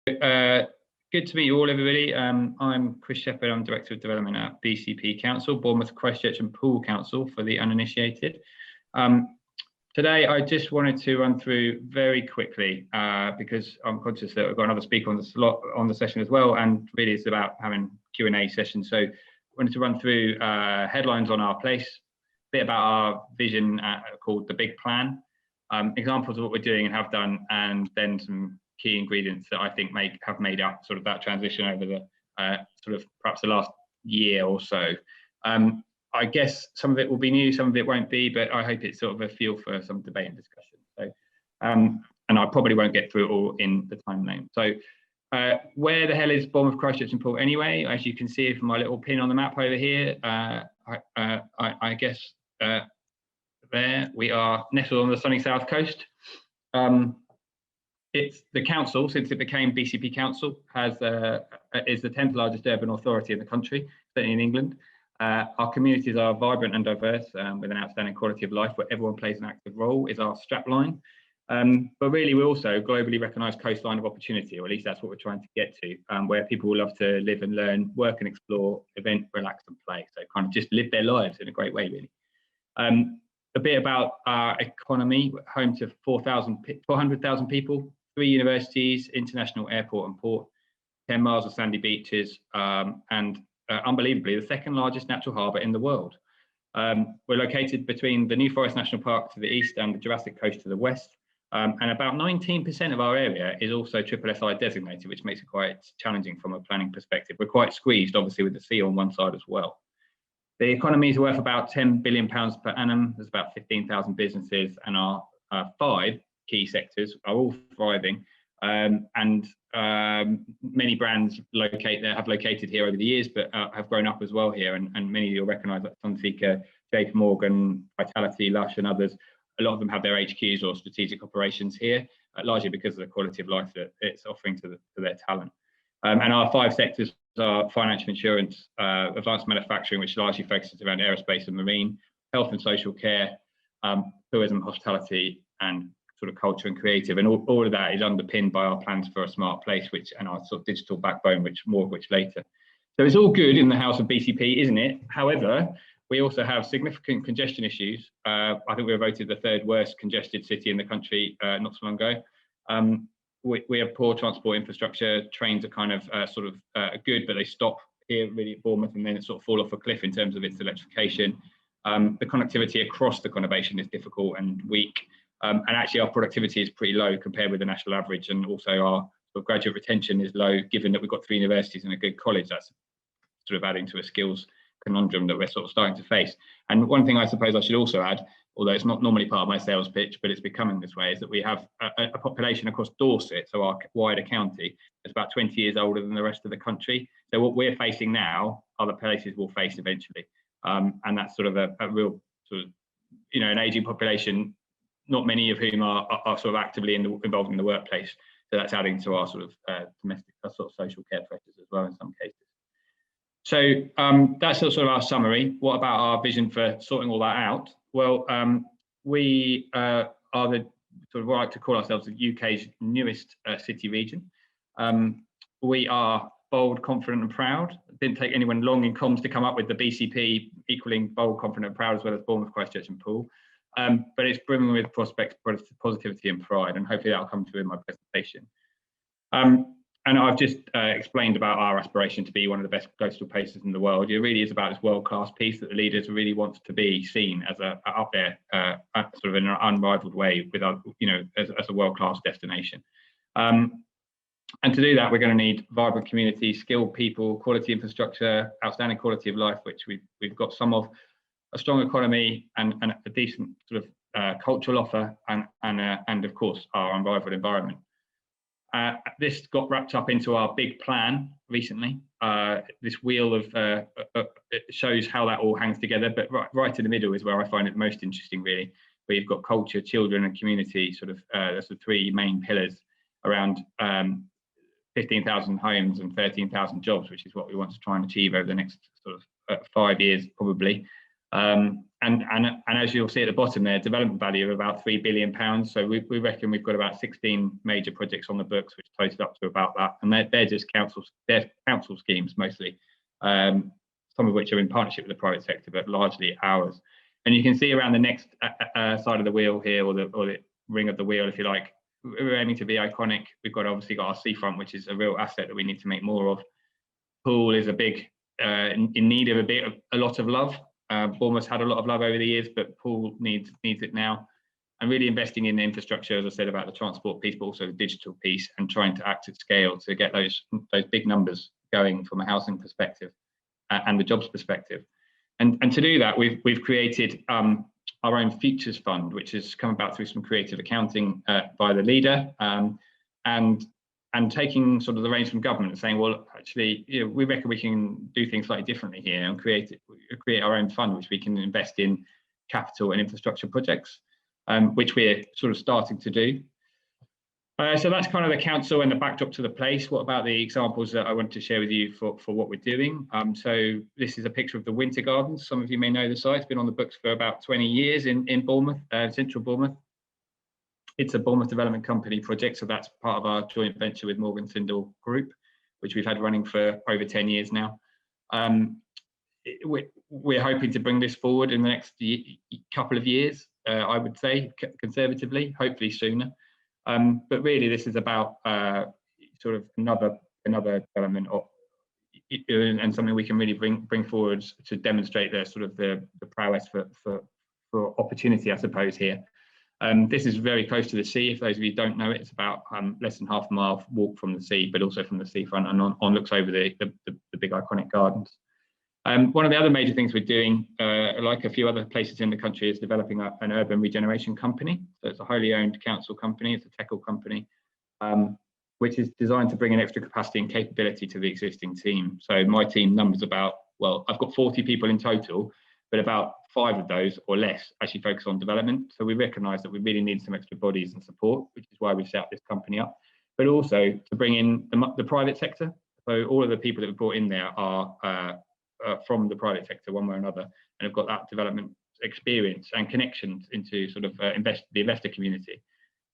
Good to meet you all, everybody. I'm Chris Shephard. I'm Director of Development at BCP Council, Bournemouth, Christchurch and Poole Council for the uninitiated. Today, I just wanted to run through very quickly, because I'm conscious that we've got another speaker on the slot on the session as well, and really it's about having Q&A session. So I wanted to run through headlines on our place, a bit about our vision called The Big Plan, examples of what we're doing and have done, and then some key ingredients that I think have made up sort of that transition over the sort of perhaps the last year or so. I guess some of it will be new, some of it won't be, but I hope it's sort of a feel for some debate and discussion. So, and I probably won't get through it all in the time limit. So, where the hell is Bournemouth, Christchurch and Poole anyway? As you can see from my little pin on the map over here, I guess there we are, nestled on the sunny south coast. It's the council, since it became BCP Council, is the 10th largest urban authority in the country, certainly in England. Our communities are vibrant and diverse, with an outstanding quality of life where everyone plays an active role is our strapline. But really, we're also a globally recognised coastline of opportunity, or at least that's what we're trying to get to, where people will love to live and learn, work and explore, event, relax and play. So kind of just live their lives in a great way, really. A bit about our economy: home to 400,000 people, 3 universities, international airport and port, 10 miles of sandy beaches, and unbelievably, the 2nd largest natural harbour in the world. We're located between the New Forest National Park to the east and the Jurassic Coast to the west. And about 19% of our area is also SSSI designated, which makes it quite challenging from a planning perspective. We're quite squeezed, obviously, with the sea on one side as well. The economy is worth about £10 billion per annum. There's about 15,000 businesses, and our 5 key sectors are all thriving. And many brands have located here over the years, but have grown up as well here. And many of you will recognise that Sunseeker, JP Morgan, Vitality, Lush, and others. A lot of them have their HQs or strategic operations here, largely because of the quality of life that it's offering to their talent. And our 5 sectors are financial insurance, advanced manufacturing, which largely focuses around aerospace and marine, health and social care, tourism, hospitality, and sort of culture and creative, and all of that is underpinned by our plans for a smart place, and our sort of digital backbone, more of which later. So it's all good in the house of BCP, isn't it? However, we also have significant congestion issues. I think we were voted the 3rd worst congested city in the country not so long ago. We have poor transport infrastructure. Trains are kind of good, but they stop here really at Bournemouth and then sort of fall off a cliff in terms of its electrification. The connectivity across the conurbation is difficult and weak. And actually our productivity is pretty low compared with the national average, and also our sort of graduate retention is low, given that we've got 3 universities and a good college. That's sort of adding to a skills conundrum that we're sort of starting to face. And one thing I suppose I should also add, although it's not normally part of my sales pitch, but it's becoming this way, is that we have a population across Dorset, so our wider county, is about 20 years older than the rest of the country. So what we're facing now, other places will face eventually. And that's sort of a real sort of, an aging population, not many of whom are sort of actively involved in the workplace. So that's adding to our sort of domestic, sort of social care pressures as well in some cases. So that's sort of our summary. What about our vision for sorting all that out? Well, we are the sort of, we like to call ourselves the UK's newest city region. We are bold, confident and proud. It didn't take anyone long in comms to come up with the BCP equaling bold, confident and proud, as well as Bournemouth, Christchurch and Poole. But it's brimming with prospects, positivity and pride, and hopefully that'll come through in my presentation. And I've just explained about our aspiration to be one of the best coastal places in the world. It really is about this world-class piece that the leaders really want to be seen as up there, sort of in an unrivaled way, with our, as a world-class destination. And to do that, we're going to need vibrant communities, skilled people, quality infrastructure, outstanding quality of life, which we've got some of, a strong economy, and a decent sort of cultural offer, and of course our unrivaled environment. This got wrapped up into our big plan recently. This wheel of it shows how that all hangs together, but right in the middle is where I find it most interesting, really, where you've got culture, children and community, sort of that's the 3 main pillars around 15,000 homes and 13,000 jobs, which is what we want to try and achieve over the next sort of 5 years probably. And as you'll see at the bottom there, development value of about £3 billion. So we reckon we've got about 16 major projects on the books, which total up to about that. And they're just council schemes mostly, some of which are in partnership with the private sector, but largely ours. And you can see around the next side of the wheel here, or the ring of the wheel, if you like, we're aiming to be iconic. We've obviously got our seafront, which is a real asset that we need to make more of. Poole is a big in need of a lot of love. Bournemouth's had a lot of love over the years, but Poole needs it now. And really investing in the infrastructure, as I said, about the transport piece, but also the digital piece, and trying to act at scale to get those big numbers going from a housing perspective and the jobs perspective. And to do that, we've created our own futures fund, which has come about through some creative accounting by the leader, and taking sort of the reins from government and saying, well, actually, we reckon we can do things slightly differently here and create our own fund, which we can invest in capital and infrastructure projects, which we're sort of starting to do. So that's kind of the council and the backdrop to the place. What about the examples that I want to share with you for what we're doing? So this is a picture of the Winter Gardens. Some of you may know the site. It's been on the books for about 20 years in Bournemouth, central Bournemouth. It's a Bournemouth Development Company project, so that's part of our joint venture with Morgan Sindall Group, which we've had running for over 10 years now. We're hoping to bring this forward in the next couple of years, I would say, conservatively, hopefully sooner. But really, this is about sort of another development and something we can really bring forward to demonstrate the prowess for opportunity, I suppose, here. This is very close to the sea. If those of you don't know it, it's about less than half a mile walk from the sea, but also from the seafront, and looks over the big iconic gardens. One of the other major things we're doing, like a few other places in the country, is developing an urban regeneration company. So it's a wholly owned council company. It's a technical company, which is designed to bring an extra capacity and capability to the existing team. So my team numbers about, well, I've got 40 people in total, but about 5 of those or less actually focus on development. So we recognise that we really need some extra bodies and support, which is why we set this company up, but also to bring in the private sector. So all of the people that we've brought in there are from the private sector one way or another, and have got that development experience and connections into sort of the investor community.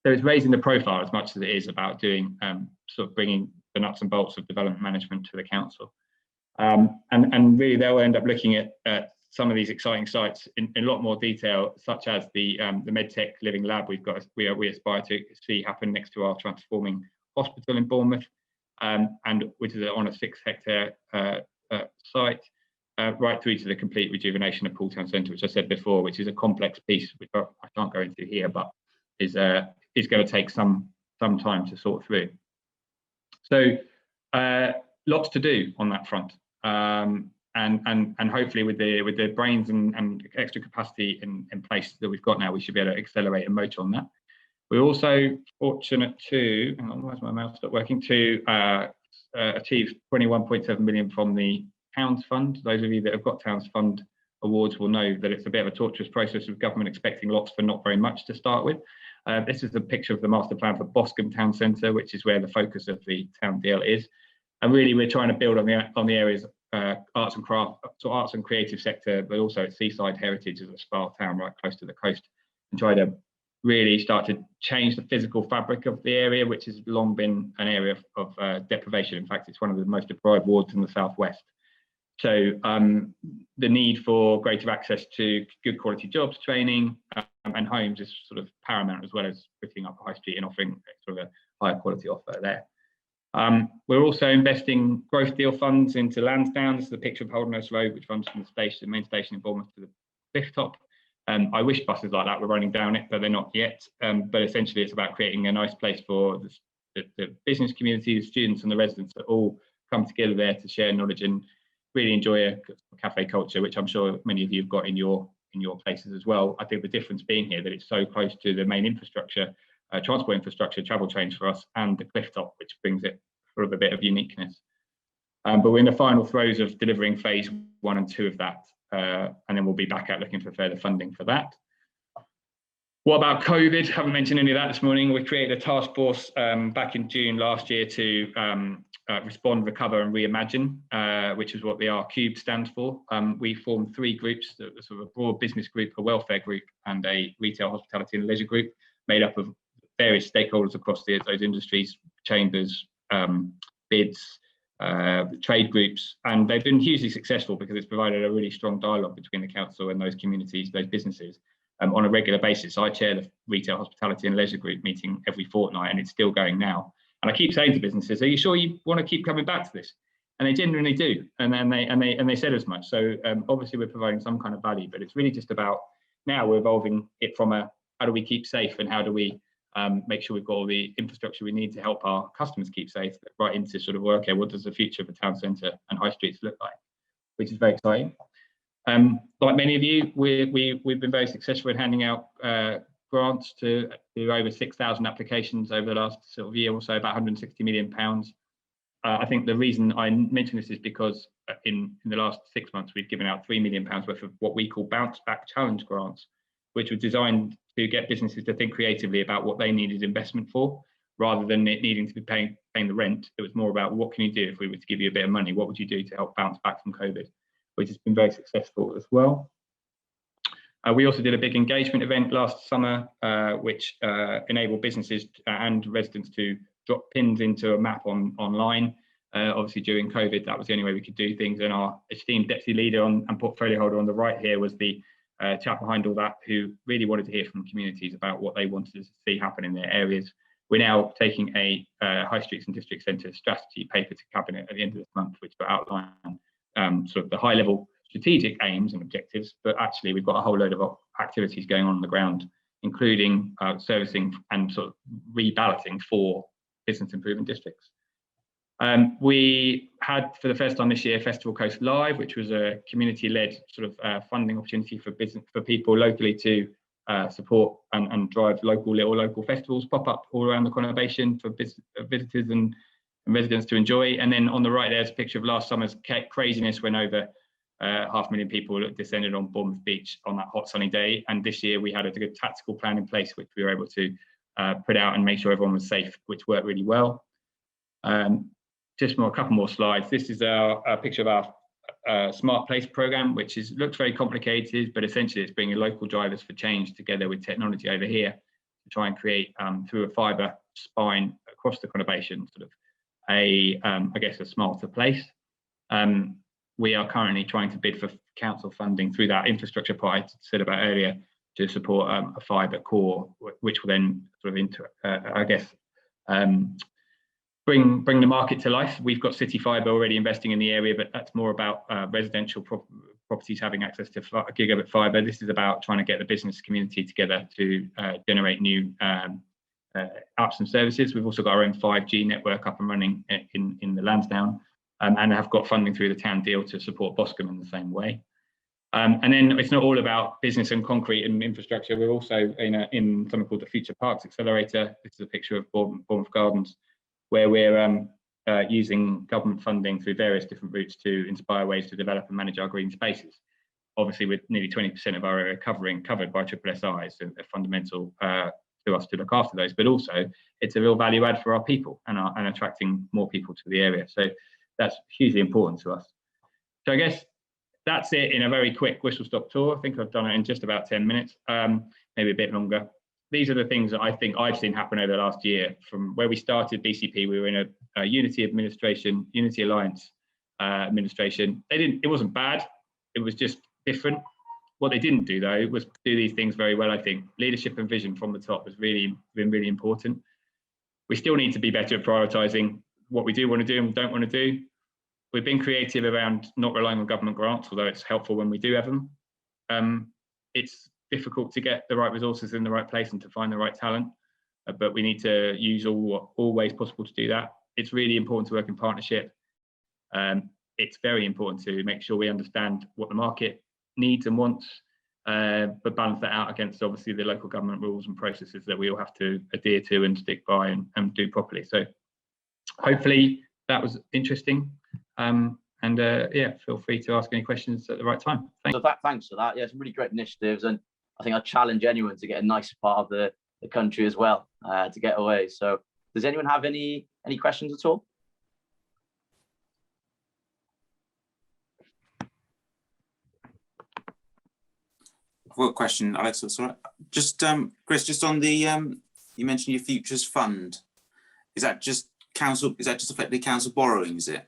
So it's raising the profile as much as it is about doing sort of bringing the nuts and bolts of development management to the council. And really they'll end up looking at some of these exciting sites in a lot more detail, such as the MedTech Living Lab we aspire to see happen next to our transforming hospital in Bournemouth, and which is on a 6-hectare site, right through to the complete rejuvenation of Poole Town Centre, which I said before, which is a complex piece, which I can't go into here, but is going to take some time to sort through. So lots to do on that front, and hopefully with the brains and extra capacity in place that we've got now, we should be able to accelerate and motor on that. We're also fortunate to, hang on, where's my mouse stop working, to achieve 21.7 million from the Towns Fund. Those of you that have got Towns Fund awards will know that it's a bit of a torturous process with government expecting lots for not very much to start with. This is a picture of the master plan for Boscombe Town Centre, which is where the focus of the town deal is. And really, we're trying to build on the areas arts and craft, so arts and creative sector, but also its seaside heritage as a spa town right close to the coast, and try to really start to change the physical fabric of the area, which has long been an area of deprivation. In fact, it's one of the most deprived wards in the southwest. So the need for greater access to good quality jobs, training, and homes is sort of paramount, as well as putting up a high street and offering sort of a higher quality offer there. We're also investing growth deal funds into Lansdowne. This is a picture of Holderness Road, which runs from the main station in Bournemouth to the cliff top. I wish buses like that were running down it, but they're not yet. But essentially, it's about creating a nice place for the business community, the students and the residents that all come together there to share knowledge and really enjoy a cafe culture, which I'm sure many of you have got in your places as well. I think the difference being here that it's so close to the main infrastructure, transport infrastructure, travel trains for us, and the cliff top, which brings it sort of a bit of uniqueness. But we're in the final throes of delivering phase 1 and 2 of that, and then we'll be back out looking for further funding for that. What about COVID? Haven't mentioned any of that this morning. We created a task force back in June last year to Respond, Recover and Reimagine, which is what the R-Cube stands for. We formed 3 groups, sort of a broad business group, a welfare group and a retail, hospitality and leisure group, made up of various stakeholders across those industries, chambers, bids, trade groups, and they've been hugely successful because it's provided a really strong dialogue between the council and those communities, those businesses, on a regular basis. I chair the retail, hospitality and leisure group meeting every fortnight, and it's still going now. And I keep saying to businesses, "Are you sure you want to keep coming back to this?" And they genuinely do, and they said as much. So obviously we're providing some kind of value, but it's really just about now we're evolving it from a how do we keep safe and how do we make sure we've got all the infrastructure we need to help our customers keep safe, right into sort of, okay, what does the future of a town centre and high streets look like, which is very exciting. Like many of you, we've been very successful in handing out grants to over 6,000 applications over the last sort of year or so, about £160 million. I think the reason I mention this is because in the last 6 months, we've given out £3 million worth of what we call bounce back challenge grants, which were designed to get businesses to think creatively about what they needed investment for, rather than it needing to be paying the rent. It was more about what can you do if we were to give you a bit of money? What would you do to help bounce back from COVID, which has been very successful as well. We also did a big engagement event last summer, which enabled businesses and residents to drop pins into a map online. Obviously, during COVID, that was the only way we could do things. And our esteemed deputy leader and portfolio holder on the right here was the chap behind all that, who really wanted to hear from communities about what they wanted to see happen in their areas. We're now taking a high streets and district centre strategy paper to cabinet at the end of this month, which will outline sort of the high level strategic aims and objectives, but actually we've got a whole load of activities going on the ground, including servicing and sort of reballoting for business improvement districts. We had, for the first time this year, Festival Coast Live, which was a community-led sort of funding opportunity for people locally to support and drive local festivals pop up all around the conurbation for visitors and residents to enjoy. And then on the right, there's a picture of last summer's craziness when over 500,000 people descended on Bournemouth beach on that hot sunny day. And this year we had a good tactical plan in place, which we were able to put out and make sure everyone was safe, which worked really well. Just a couple more slides. This is a picture of our Smart Place programme, which looks very complicated, but essentially it's bringing local drivers for change together with technology over here to try and create, through a fibre spine across the conurbation, sort of I guess a smarter place. We are currently trying to bid for council funding through that infrastructure part I said about earlier to support a fibre core, which will then sort of bring the market to life. We've got City Fibre already investing in the area, but that's more about residential properties having access to gigabit fibre. This is about trying to get the business community together to generate new apps and services. We've also got our own 5G network up and running in the Lansdowne, and have got funding through the town deal to support Boscombe in the same way. And then it's not all about business and concrete and infrastructure. We're also in something called the Future Parks Accelerator. This is a picture of Bournemouth Gardens, where we're using government funding through various different routes to inspire ways to develop and manage our green spaces. Obviously, with nearly 20% of our area covered by SSSI, so they're fundamental to us to look after those, but also it's a real value add for our people and attracting more people to the area. So that's hugely important to us. So I guess that's it in a very quick whistle-stop tour. I think I've done it in just about 10 minutes, maybe a bit longer. These are the things that I think I've seen happen over the last year. From where we started BCP, we were in a Unity administration, Unity Alliance administration. It wasn't bad, it was just different. What they didn't do though was do these things very well. I think leadership and vision from the top has been really important. We still need to be better at prioritising what we do want to do and don't want to do. We've been creative around not relying on government grants, although it's helpful when we do have them. It's difficult to get the right resources in the right place and to find the right talent, but we need to use all ways possible to do that. It's really important to work in partnership. It's very important to make sure we understand what the market needs and wants, but balance that out against obviously the local government rules and processes that we all have to adhere to and stick by and do properly. So hopefully that was interesting. Yeah, feel free to ask any questions at the right time. Thanks. So thanks for that. Yeah, some really great initiatives, and I think I'd challenge anyone to get a nicer part of the country as well, to get away. So does anyone have any questions at all? quick question, Alex. Sorry. Just Chris, just on the you mentioned your futures fund. Is that just council? Is that just effectively council borrowing? Is it?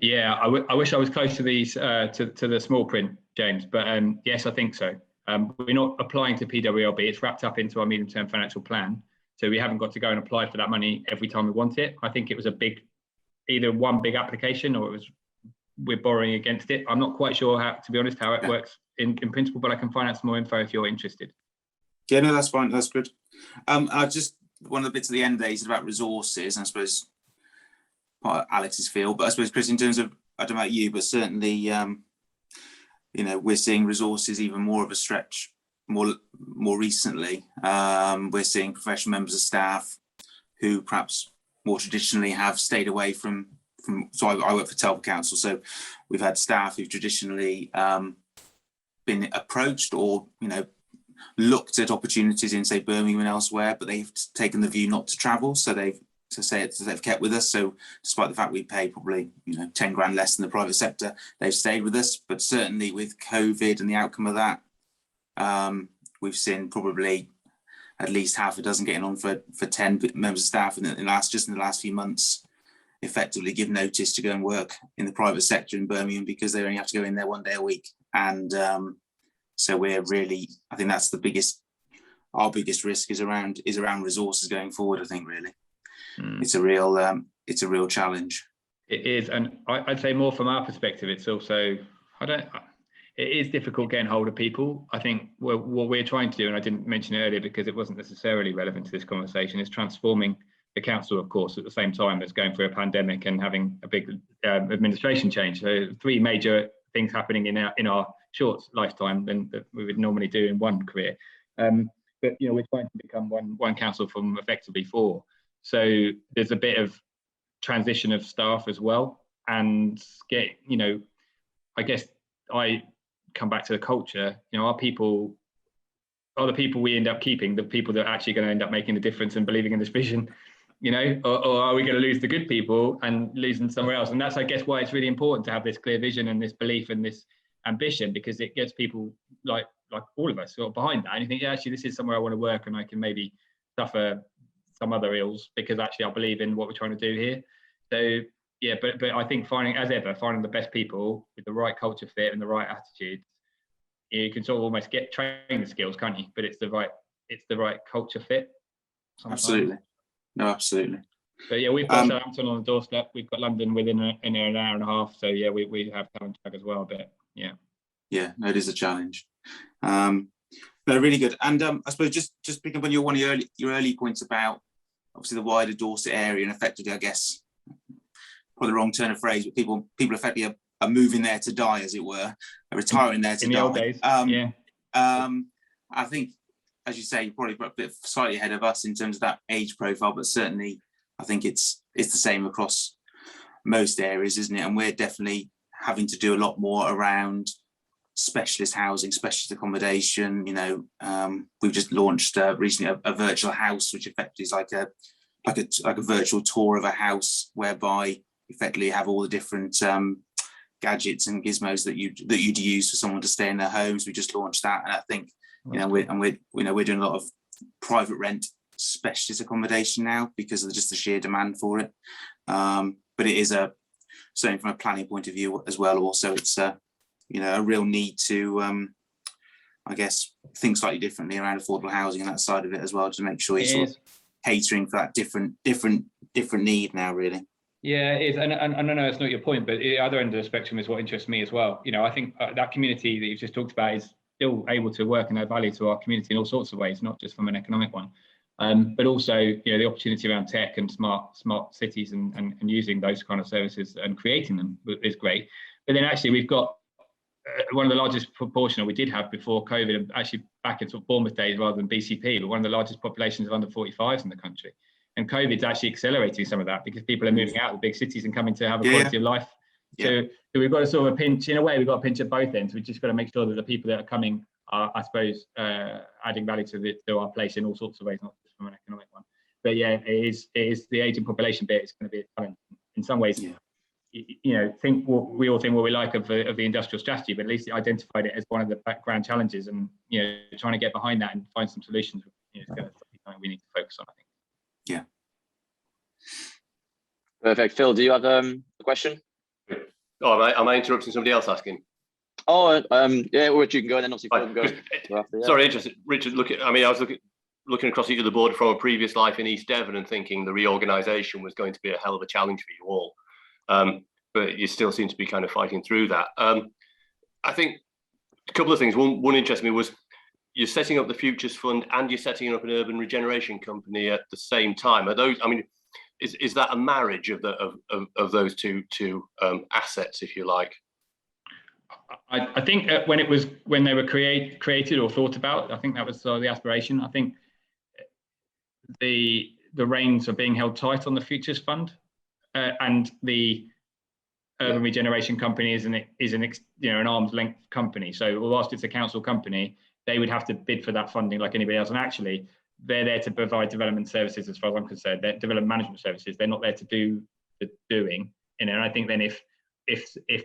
Yeah, I wish I was close to these to the small print, James, but yes, I think so. We're not applying to PWLB. It's wrapped up into our medium-term financial plan, so we haven't got to go and apply for that money every time we want it. I think it was either one big application, or we're borrowing against it. I'm not quite sure how, to be honest, how it works in principle, but I can find out some more info if you're interested. Yeah, no, that's fine. That's good. I just one of the bits at the end there is about resources, and I suppose part of Alex's field, but I suppose, Chris, in terms of, I don't know about you, but certainly, you know, we're seeing resources even more of a stretch more recently. We're seeing professional members of staff who perhaps more traditionally have stayed away from so I work for Telford Council, so we've had staff who've traditionally been approached or, you know, looked at opportunities in, say, Birmingham and elsewhere, but they've taken the view not to travel, so they've kept with us. So despite the fact we pay probably, you know, 10 grand less than the private sector, they've stayed with us. But certainly with COVID and the outcome of that, we've seen probably at least half a dozen getting on for 10 members of staff in the last few months, effectively give notice to go and work in the private sector in Birmingham because they only have to go in there 1 day a week. And so we're really, I think that's our biggest risk is around resources going forward, I think, really. It's a real challenge. It is, and I'd say more from our perspective, it's also, it is difficult getting hold of people. I think what we're trying to do, and I didn't mention it earlier because it wasn't necessarily relevant to this conversation, is transforming the council, of course, at the same time as going through a pandemic and having a big administration change. So 3 major things happening in our short lifetime than that we would normally do in one career. But you know, we're trying to become one council from effectively 4. So there's a bit of transition of staff as well, and you know, I guess I come back to the culture. You know, our people are the people we end up keeping, the people that are actually going to end up making the difference and believing in this vision. You know, or are we going to lose the good people and lose them somewhere else? And that's, I guess, why it's really important to have this clear vision and this belief and this ambition, because it gets people like all of us sort of behind that. And you think, yeah, actually, this is somewhere I want to work, and I can maybe suffer some other ills because actually I believe in what we're trying to do here. So yeah, but I think finding the best people with the right culture fit and the right attitude, you can sort of almost train the skills, can't you? But it's the right culture fit sometimes. Absolutely. No, absolutely. But yeah, we've got Southampton on the doorstep. We've got London within an hour and a half. So yeah, we have talent track as well. But yeah. Yeah, no, it is a challenge. No, really good. And I suppose just picking up on one of your early points about obviously the wider Dorset area, and effectively, I guess, probably the wrong turn of phrase, but people effectively are moving there to die, as it were, are retiring there to die. In the old days, yeah. I think, as you say, you're probably a bit slightly ahead of us in terms of that age profile, but certainly I think it's the same across most areas, isn't it? And we're definitely having to do a lot more around specialist housing, specialist accommodation. You know, we've just launched recently a virtual house, which effectively is like a virtual tour of a house, whereby effectively you have all the different gadgets and gizmos that you'd use for someone to stay in their homes. We just launched that, and I think we're doing a lot of private rent specialist accommodation now because of just the sheer demand for it. But it is certainly from a planning point of view as well. Also, it's a real need to, I guess, think slightly differently around affordable housing and that side of it as well, to make sure you're sort of catering for that different need now, really. Yeah, it is, and I know it's not your point, but the other end of the spectrum is what interests me as well. You know, I think that community that you've just talked about is still able to work and add value to our community in all sorts of ways, not just from an economic one, but also, you know, the opportunity around tech and smart cities and using those kind of services and creating them is great. But then actually we've got one of the largest proportion we did have before COVID, and actually back in sort of Bournemouth days rather than BCP, but one of the largest populations of under 45s in the country. And COVID's actually accelerating some of that because people are moving out of the big cities and coming to have a quality of life. So we've got to sort of pinch, in a way, we've got to pinch at both ends. We've just got to make sure that the people that are coming are, I suppose, adding value to our place in all sorts of ways, not just from an economic one. But yeah, it is the aging population bit is going to be a challenge in some ways. think what we all think what we like of the industrial strategy, but at least it identified it as one of the background challenges, and trying to get behind that and find some solutions is going to be something we need to focus on, I think. Yeah. Perfect. Phil, do you have a question? Oh, am I interrupting somebody else asking? Oh, yeah, Rich, you can go and then obviously Phil can go after, yeah. Sorry, interested. Richard, I was looking across at you, the board, from a previous life in East Devon and thinking the reorganisation was going to be a hell of a challenge for you all. But you still seem to be kind of fighting through that. I think a couple of things. One interested me was you're setting up the Futures Fund and you're setting up an urban regeneration company at the same time. Are those? I mean, is that a marriage of those two assets, if you like? I think when they were created or thought about, I think that was the aspiration. I think the reins are being held tight on the Futures Fund, and the urban regeneration company is an arm's length company. So whilst it's a council company, they would have to bid for that funding like anybody else. And actually, they're there to provide development services, as far as I'm concerned. They're development management services. They're not there to do the doing. And I think then if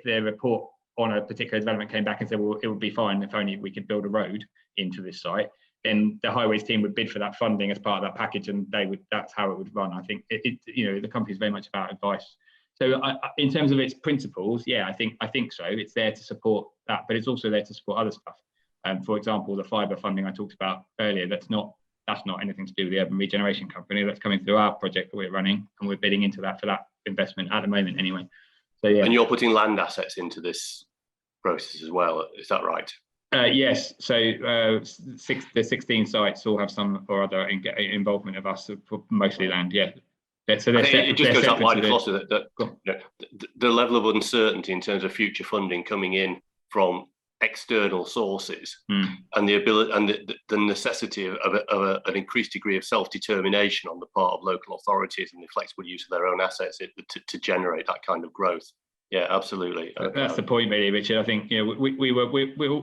their report on a particular development came back and said, well, it would be fine if only we could build a road into this site, then the highways team would bid for that funding as part of that package, and that's how it would run. I think the company is very much about advice. So in terms of its principles, yeah, I think so. It's there to support that, but it's also there to support other stuff. For example, the fibre funding I talked about earlier, that's not anything to do with the urban regeneration company. That's coming through our project that we're running, and we're bidding into that for that investment at the moment anyway. So yeah. And you're putting land assets into this process as well, is that right? Yes. So the 16 sites all have some or other involvement of us, mostly land. Yeah. So it just goes up wider philosophy that the level of uncertainty in terms of future funding coming in from external sources and the ability and the necessity of an increased degree of self-determination on the part of local authorities and the flexible use of their own assets to generate that kind of growth. Yeah, absolutely. That's the point, really, Richard. I think we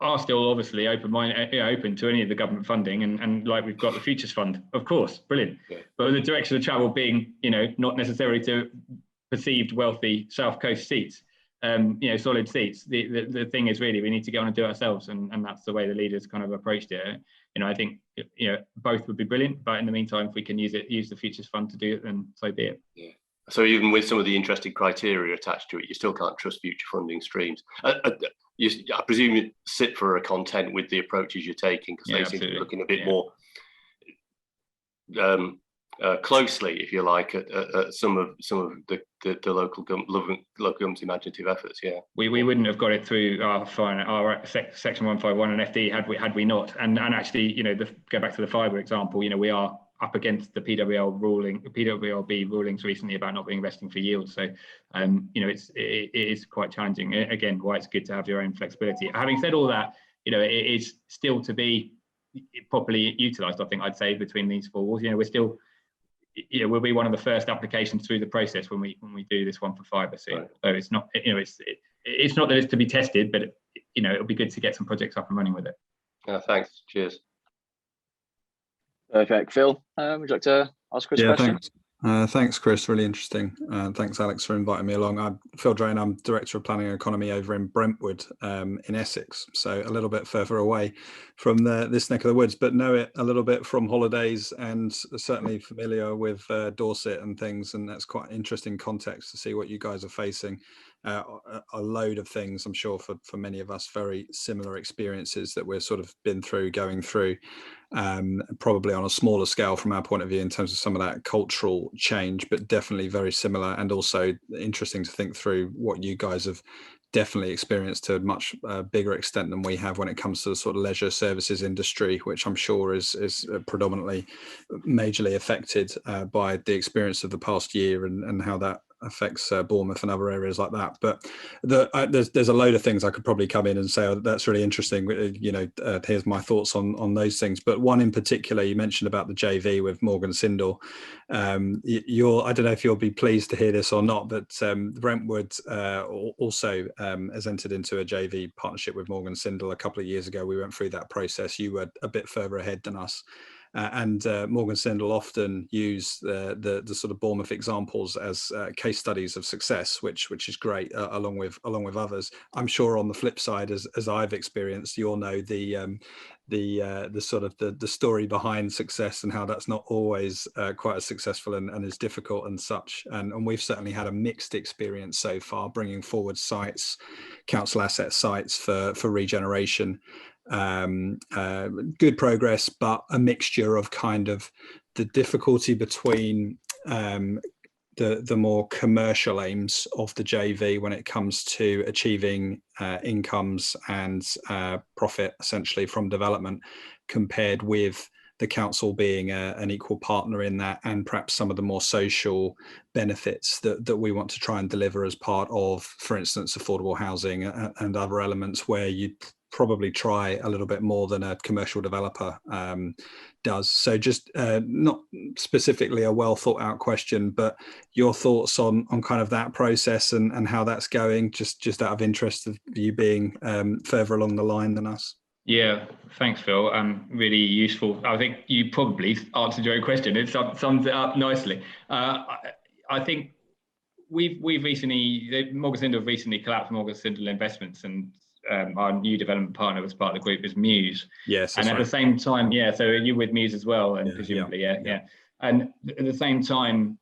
are still obviously open to any of the government funding, and like we've got the Futures Fund, of course, brilliant. Yeah. But the direction of travel being, not necessarily to perceived wealthy South Coast seats. Solid seats. The thing is really we need to go on and do it ourselves, and that's the way the leaders kind of approached it. I think both would be brilliant, but in the meantime, if we can use the Futures Fund to do it, then so be it. Yeah. So even with some of the interesting criteria attached to it, you still can't trust future funding streams. I presume you sit for a content with the approaches you're taking, because they seem to be looking a bit more closely, if you like, at some of the local government's imaginative efforts. Yeah, we wouldn't have got it through our section 151 and FD had we not. And actually, go back to the fibre example. We are up against the PWLB rulings recently about not being investing for yield. So, it is quite challenging. Again, why it's good to have your own flexibility. Having said all that, it is still to be properly utilised. I think I'd say between these four walls, we're still. We'll be one of the first applications through the process when we do this one for fibre. So, right. So it's not, it's not that it's to be tested, but it'll be good to get some projects up and running with it. Thanks. Cheers. Perfect. Phil, would you like to ask Chris a question? Thanks, Chris. Really interesting. Thanks, Alex, for inviting me along. I'm Phil Drain. I'm Director of Planning and Economy over in Brentwood in Essex, so a little bit further away from this neck of the woods, but know it a little bit from holidays and certainly familiar with Dorset and things, and that's quite an interesting context to see what you guys are facing. A load of things, I'm sure, for many of us, very similar experiences that we're sort of going through, probably on a smaller scale from our point of view in terms of some of that cultural change, but definitely very similar, and also interesting to think through what you guys have definitely experienced to a much bigger extent than we have when it comes to the sort of leisure services industry, which I'm sure is predominantly majorly affected by the experience of the past year and how that affects Bournemouth and other areas like that. But there's a load of things I could probably come in and say, oh, that's really interesting. Here's my thoughts on those things. But one in particular, you mentioned about the JV with Morgan Sindall. I don't know if you'll be pleased to hear this or not, but Brentwood also has entered into a JV partnership with Morgan Sindall a couple of years ago. We went through that process. You were a bit further ahead than us. and Morgan Sindall often use the sort of Bournemouth examples as case studies of success, which is great, along with others. I'm sure on the flip side, as I've experienced, you'll know the sort of the story behind success and how that's not always quite as successful and is difficult and such. And we've certainly had a mixed experience so far, bringing forward sites, council asset sites for regeneration. Good progress, but a mixture of kind of the difficulty between the more commercial aims of the JV when it comes to achieving incomes and profit essentially from development, compared with the council being an equal partner in that, and perhaps some of the more social benefits that we want to try and deliver as part of, for instance, affordable housing and other elements where you probably try a little bit more than a commercial developer does. So just not specifically a well thought out question, but your thoughts on kind of that process and how that's going, just out of interest of you being further along the line than us. Yeah, thanks, Phil. Really useful. I think you probably answered your own question. It sums it up nicely. I think we've recently, Morgan Sindall have recently collapsed Morgan Sindall Investments, and our new development partner was part of the group is Muse. Yes, and at the same time, so you're with Muse as well, and presumably, yeah. And at the same time,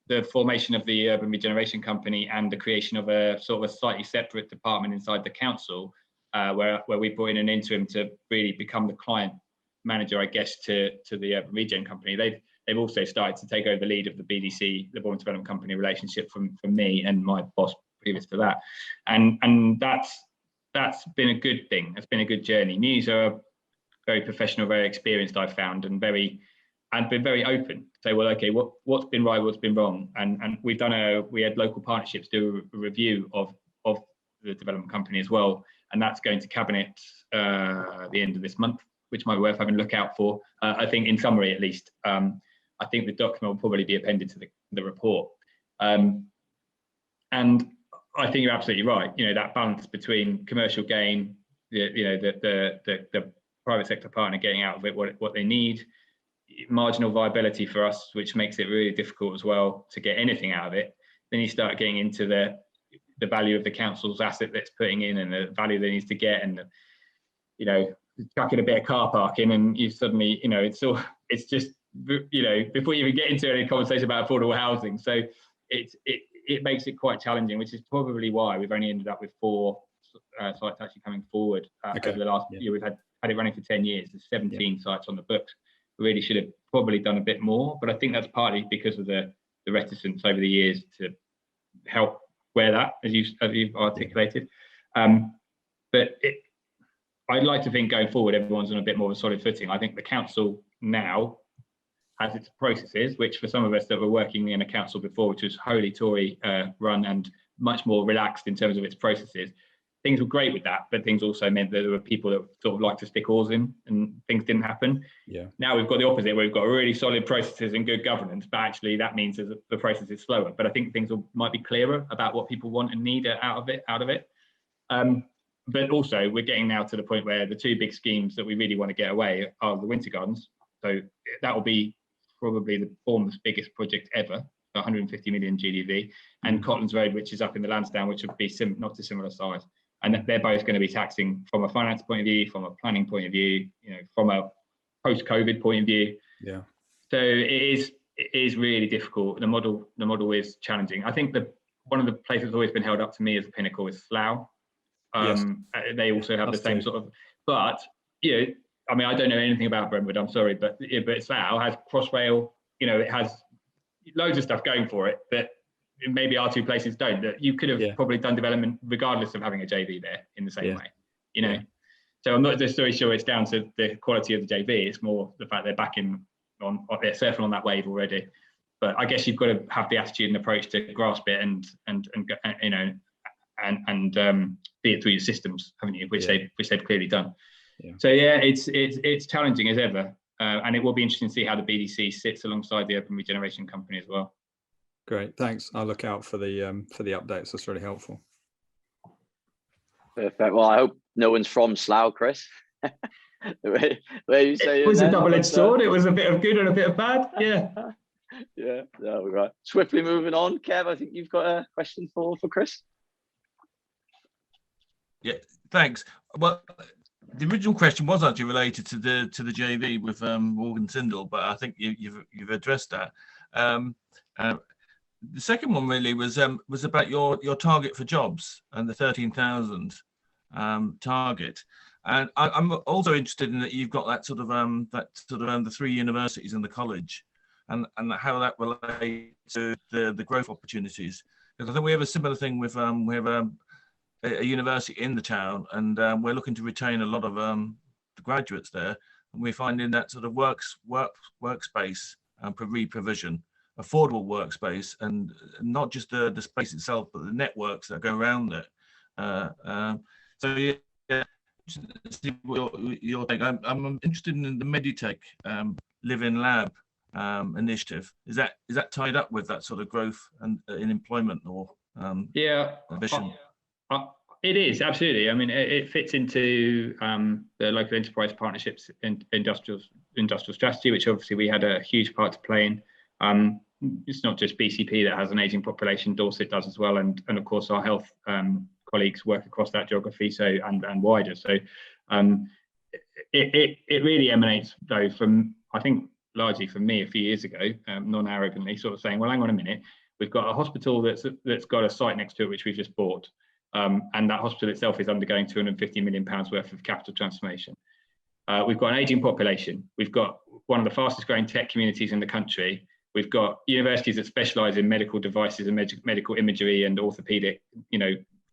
the formation of the Urban Regeneration Company and the creation of a sort of a slightly separate department inside the council, where we brought in an interim to really become the client manager, I guess, to the Urban Regen Company. They've also started to take over the lead of the BDC, the Bournemouth Development Company relationship from me and my boss previous to that, and that's been a good thing. It's been a good journey. Muse are very professional, very experienced, I've found, and been very open to say, well, okay, what's been right, what's been wrong, and we had local partnerships do a review of the development company as well, and that's going to cabinet at the end of this month, which might be worth having a look out for. I think, in summary, at least, I think the document will probably be appended to the report, and I think you're absolutely right. That balance between commercial gain, the private sector partner getting out of it what they need, marginal viability for us, which makes it really difficult as well to get anything out of it. Then you start getting into the value of the council's asset that's putting in, and the value they need to get, and chucking a bit of car park in, and you suddenly, it's just, before you even get into any conversation about affordable housing. So it makes it quite challenging, which is probably why we've only ended up with 4 sites actually coming forward over the last year. We've had it running for 10 years. There's 17 sites on the books. We really should have probably done a bit more, but I think that's partly because of the reticence over the years to help wear that, as you've articulated. But I'd like to think going forward, everyone's on a bit more of a solid footing. I think the council now has its processes, which for some of us that were working in a council before, which was wholly Tory run and much more relaxed in terms of its processes, things were great with that, but things also meant that there were people that sort of like to stick oars in, and things didn't happen. Yeah. Now we've got the opposite, where we've got really solid processes and good governance, but actually that means that the process is slower. But I think things might be clearer about what people want and need out of it. But also we're getting now to the point where the 2 big schemes that we really want to get away are the Winter Gardens. So that will be probably the Bournemouth's biggest project ever, 150 million GDV, and Cotlands Road, which is up in the Lansdowne, which would be not dissimilar size. And they're both going to be taxing from a finance point of view, from a planning point of view, from a post-COVID point of view. Yeah. So it is really difficult. The model is challenging. I think one of the places that's always been held up to me as a pinnacle is Slough. They also have the same sort of, but I mean, I don't know anything about Brentwood, I'm sorry, but Slough has Crossrail, it has loads of stuff going for it that maybe our 2 places don't. That you could have probably done development regardless of having a JV there in the same way, So I'm not necessarily sure it's down to the quality of the JV. It's more the fact they're backing they're surfing on that wave already. But I guess you've got to have the attitude and approach to grasp it and see it through your systems, haven't you? Which they've clearly done. Yeah. So it's challenging as ever, and it will be interesting to see how the BDC sits alongside the Urban Regeneration Company as well. Great, thanks. I'll look out for the updates. That's really helpful. Perfect. Well, I hope no one's from Slough, Chris. Where you say It was a double-edged sword. It was a bit of good and a bit of bad. Yeah. Yeah, no, right. Swiftly moving on, Kev, I think you've got a question for Chris. Yeah, thanks. Well, the original question was actually related to the JV with Morgan Sindel, but I think you've addressed that. The second one really was about your target for jobs and the 13,000 target. And I'm also interested in that you've got that sort of the 3 universities and the college, and how that relates to the growth opportunities. Because I think we have a similar thing with we have a university in the town, and we're looking to retain a lot of the graduates there, and we're finding that sort of workspace provision, affordable workspace, and not just the space itself, but the networks that go around it. So yeah, your take. I'm interested in the Meditech Live-in Lab initiative. Is that tied up with that sort of growth and in employment or ambition? It is, absolutely. I mean, it fits into the local enterprise partnerships and industrial strategy, which obviously we had a huge part to play in. It's not just BCP that has an aging population, Dorset does as well, and of course our health colleagues work across that geography, so and wider. So it really emanates though from, I think, largely from me a few years ago, non-arrogantly sort of saying, well, hang on a minute, we've got a hospital that's got a site next to it which we've just bought. And that hospital itself is undergoing £250 million worth of capital transformation. We've got an aging population. We've got one of the fastest growing tech communities in the country. We've got universities that specialise in medical devices and medical imagery and orthopaedic,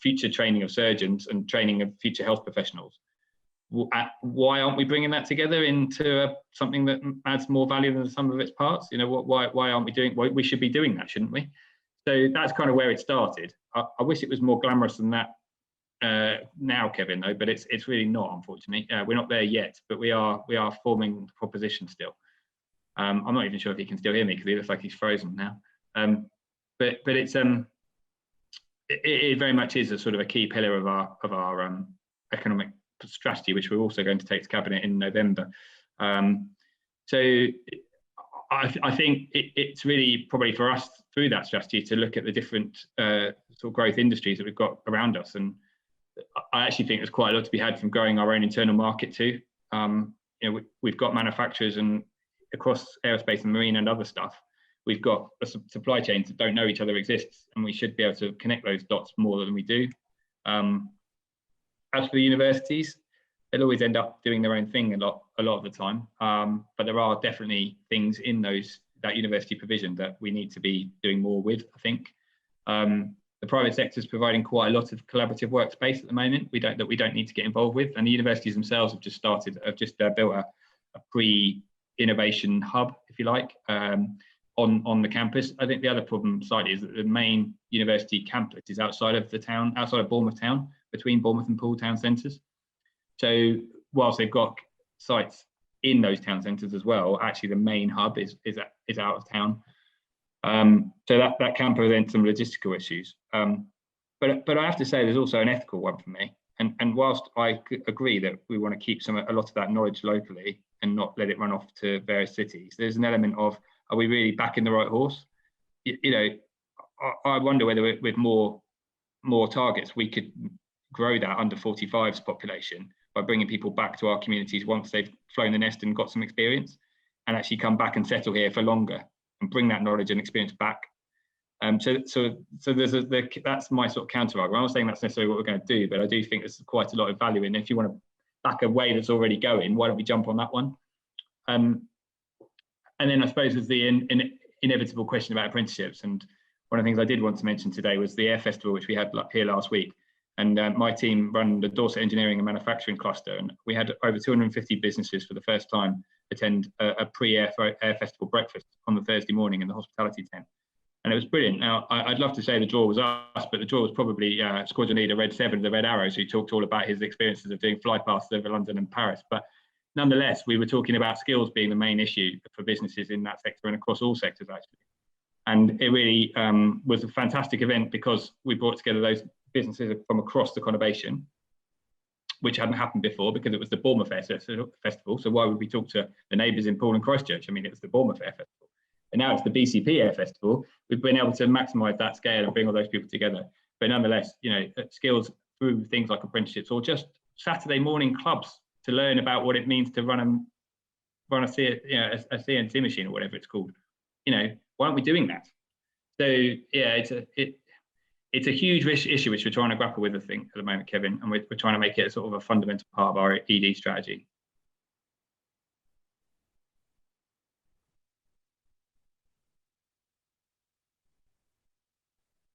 future training of surgeons and training of future health professionals. Why aren't we bringing that together into something that adds more value than the sum of its parts? Why aren't we doing? We should be doing that, shouldn't we? So that's kind of where it started. I wish it was more glamorous than that now, Kevin, though, but it's really not, unfortunately. We're not there yet, but we are forming the proposition still. I'm not even sure if he can still hear me because he looks like he's frozen now. But it very much is a sort of a key pillar of our economic strategy, which we're also going to take to cabinet in November. So I think it's really probably for us through that strategy to look at the different sort of growth industries that we've got around us. And I actually think there's quite a lot to be had from growing our own internal market too. We've got manufacturers and across aerospace and marine and other stuff. We've got supply chains that don't know each other exists, and we should be able to connect those dots more than we do. As for the universities, they'll always end up doing their own thing a lot of the time. But there are definitely things in that university provision that we need to be doing more with, I think. The private sector is providing quite a lot of collaborative workspace at the moment we don't need to get involved with. And the universities themselves have just built a pre-innovation hub, if you like, on the campus. I think the other problem slightly is that the main university campus is outside of the town, outside of Bournemouth town, between Bournemouth and Poole town centres. So whilst they've got sites in those town centres as well, actually the main hub is out of town. So that can present some logistical issues. But I have to say there's also an ethical one for me. And whilst I agree that we want to keep a lot of that knowledge locally and not let it run off to various cities, there's an element of, are we really backing the right horse? I wonder whether with more targets we could grow that under 45s population by bringing people back to our communities once they've flown the nest and got some experience, and actually come back and settle here for longer and bring that knowledge and experience back. So that's my sort of counter argument. I'm not saying that's necessarily what we're going to do, but I do think there's quite a lot of value in. If you want to back a way that's already going, why don't we jump on that one? And then I suppose there's the inevitable question about apprenticeships. And one of the things I did want to mention today was the Air Festival, which we had here last week. And my team run the Dorset Engineering and Manufacturing Cluster, and we had over 250 businesses for the first time attend a pre-Air Festival breakfast on the Thursday morning in the hospitality tent. And it was brilliant. Now, I'd love to say the draw was us, but the draw was probably Squadron Leader Red 7 of the Red Arrows, who talked all about his experiences of doing flypasts over London and Paris. But nonetheless, we were talking about skills being the main issue for businesses in that sector and across all sectors, actually. And it really was a fantastic event because we brought together those businesses from across the conurbation which hadn't happened before because it was the Bournemouth Air Festival. So why would we talk to the neighbours in Poole and Christchurch? I mean, it was the Bournemouth Air Festival. And now it's the BCP Air Festival. We've been able to maximise that scale and bring all those people together. But nonetheless, you know, skills through things like apprenticeships or just Saturday morning clubs to learn about what it means to run a CNC machine or whatever it's called. You know, why aren't we doing that? So yeah, it's a huge issue which we're trying to grapple with, I think, at the moment, Kevin, and we're trying to make it a sort of a fundamental part of our ED strategy.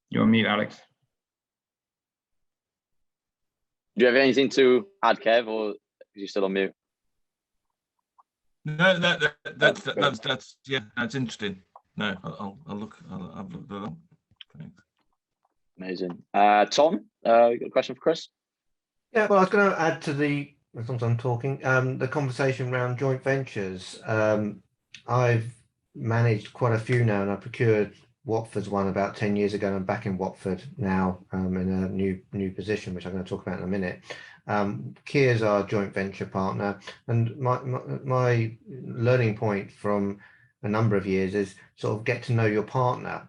You're on mute, Alex. Do you have anything to add, Kev, or are you still on mute? No, that's yeah, that's interesting. No, I'll look that up. Thanks. Amazing. Tom, you got a question for Chris? Yeah, well, I was going to add to as long as I'm talking, the conversation around joint ventures. I've managed quite a few now, and I procured Watford's one about 10 years ago, and I'm back in Watford now in a new position, which I'm going to talk about in a minute. Kia's our joint venture partner, and my learning point from a number of years is sort of get to know your partner.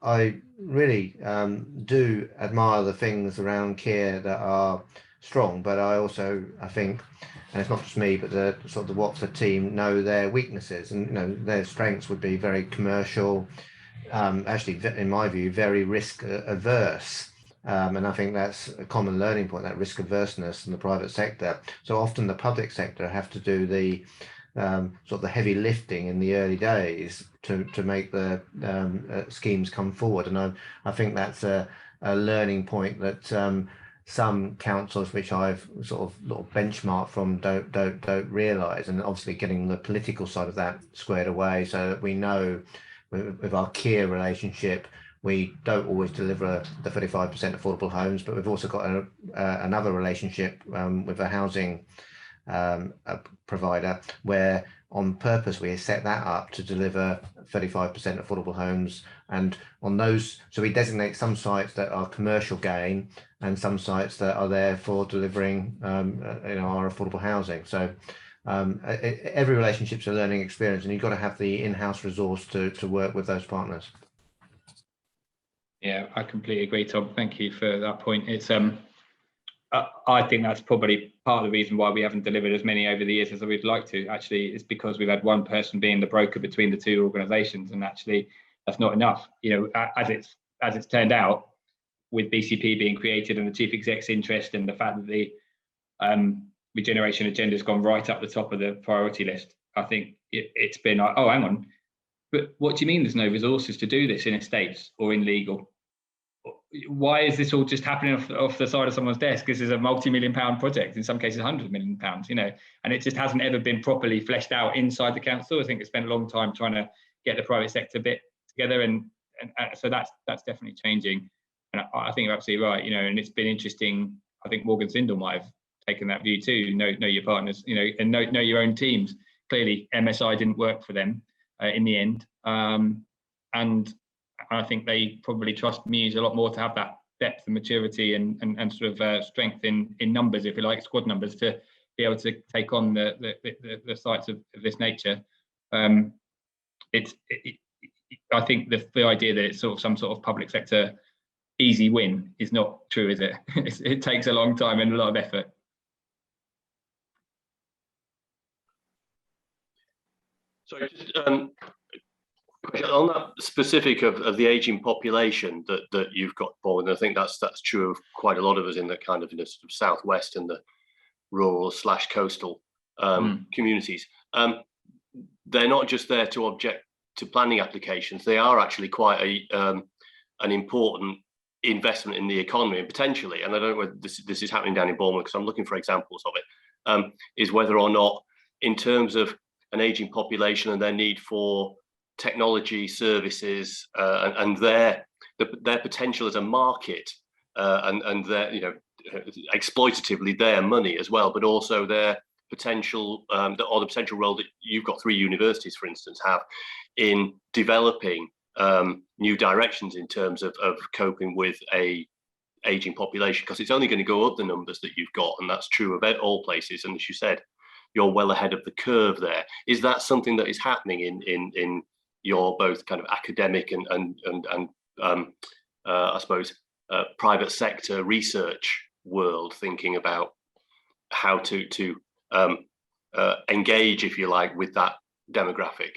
I really do admire the things around Kia that are strong, but I think, and it's not just me, but the sort of the Watford team know their weaknesses, and you know their strengths would be very commercial, actually in my view very risk averse, and I think that's a common learning point, that risk averseness in the private sector. So often the public sector have to do the sort of the heavy lifting in the early days to make the schemes come forward, and I think that's a learning point that some councils, which I've sort of benchmarked from, don't realise, and obviously getting the political side of that squared away, so that we know with our Kia relationship, we don't always deliver the 35% affordable homes, but we've also got another relationship with a housing provider where on purpose we set that up to deliver 35% affordable homes, and on those, so we designate some sites that are commercial gain and some sites that are there for delivering our affordable housing. So every relationship's a learning experience, and you've got to have the in-house resource to work with those partners. Yeah, I completely agree, Tom. Thank you for that point. It's I think that's probably part of the reason why we haven't delivered as many over the years as we'd like to. Actually, it's because we've had one person being the broker between the two organisations, and actually that's not enough. You know, as it's turned out, with BCP being created and the chief exec's interest and the fact that the regeneration agenda has gone right up the top of the priority list, I think it's been like, oh, hang on, but what do you mean there's no resources to do this in estates or in legal? Why is this all just happening off the side of someone's desk? This is a multi-million-pound project, in some cases £100 million, you know, and it just hasn't ever been properly fleshed out inside the council. I think it's spent a long time trying to get the private sector bit together, and so that's definitely changing. And I think you're absolutely right, you know, and it's been interesting. I think Morgan Sindel might have taken that view too. Know your partners, you know, and know your own teams. Clearly, MSI didn't work for them in the end, and I think they probably trust Muse a lot more to have that depth and maturity and sort of strength in numbers, if you like, squad numbers, to be able to take on the sites of this nature. I think the idea that it's sort of some sort of public sector easy win is not true, is it? It takes a long time and a lot of effort. So just on that specific of the aging population that you've got, Paul, and I think that's true of quite a lot of us in the kind of, sort of southwest and the rural / coastal communities. They're not just there to object to planning applications. They are actually quite an important investment in the economy, and potentially, and I don't know whether this is happening down in Bournemouth because I'm looking for examples of it, is whether or not, in terms of an aging population and their need for technology services and their potential as a market and their, you know, exploitatively their money as well, but also their potential or the potential role that you've got 3 universities, for instance, have in developing new directions in terms of coping with a aging population, because it's only going to go up the numbers that you've got, and that's true of all places. And as you said, you're well ahead of the curve there. Is that something that is happening in your both kind of academic and I suppose private sector research world, thinking about how to engage, if you like, with that demographic?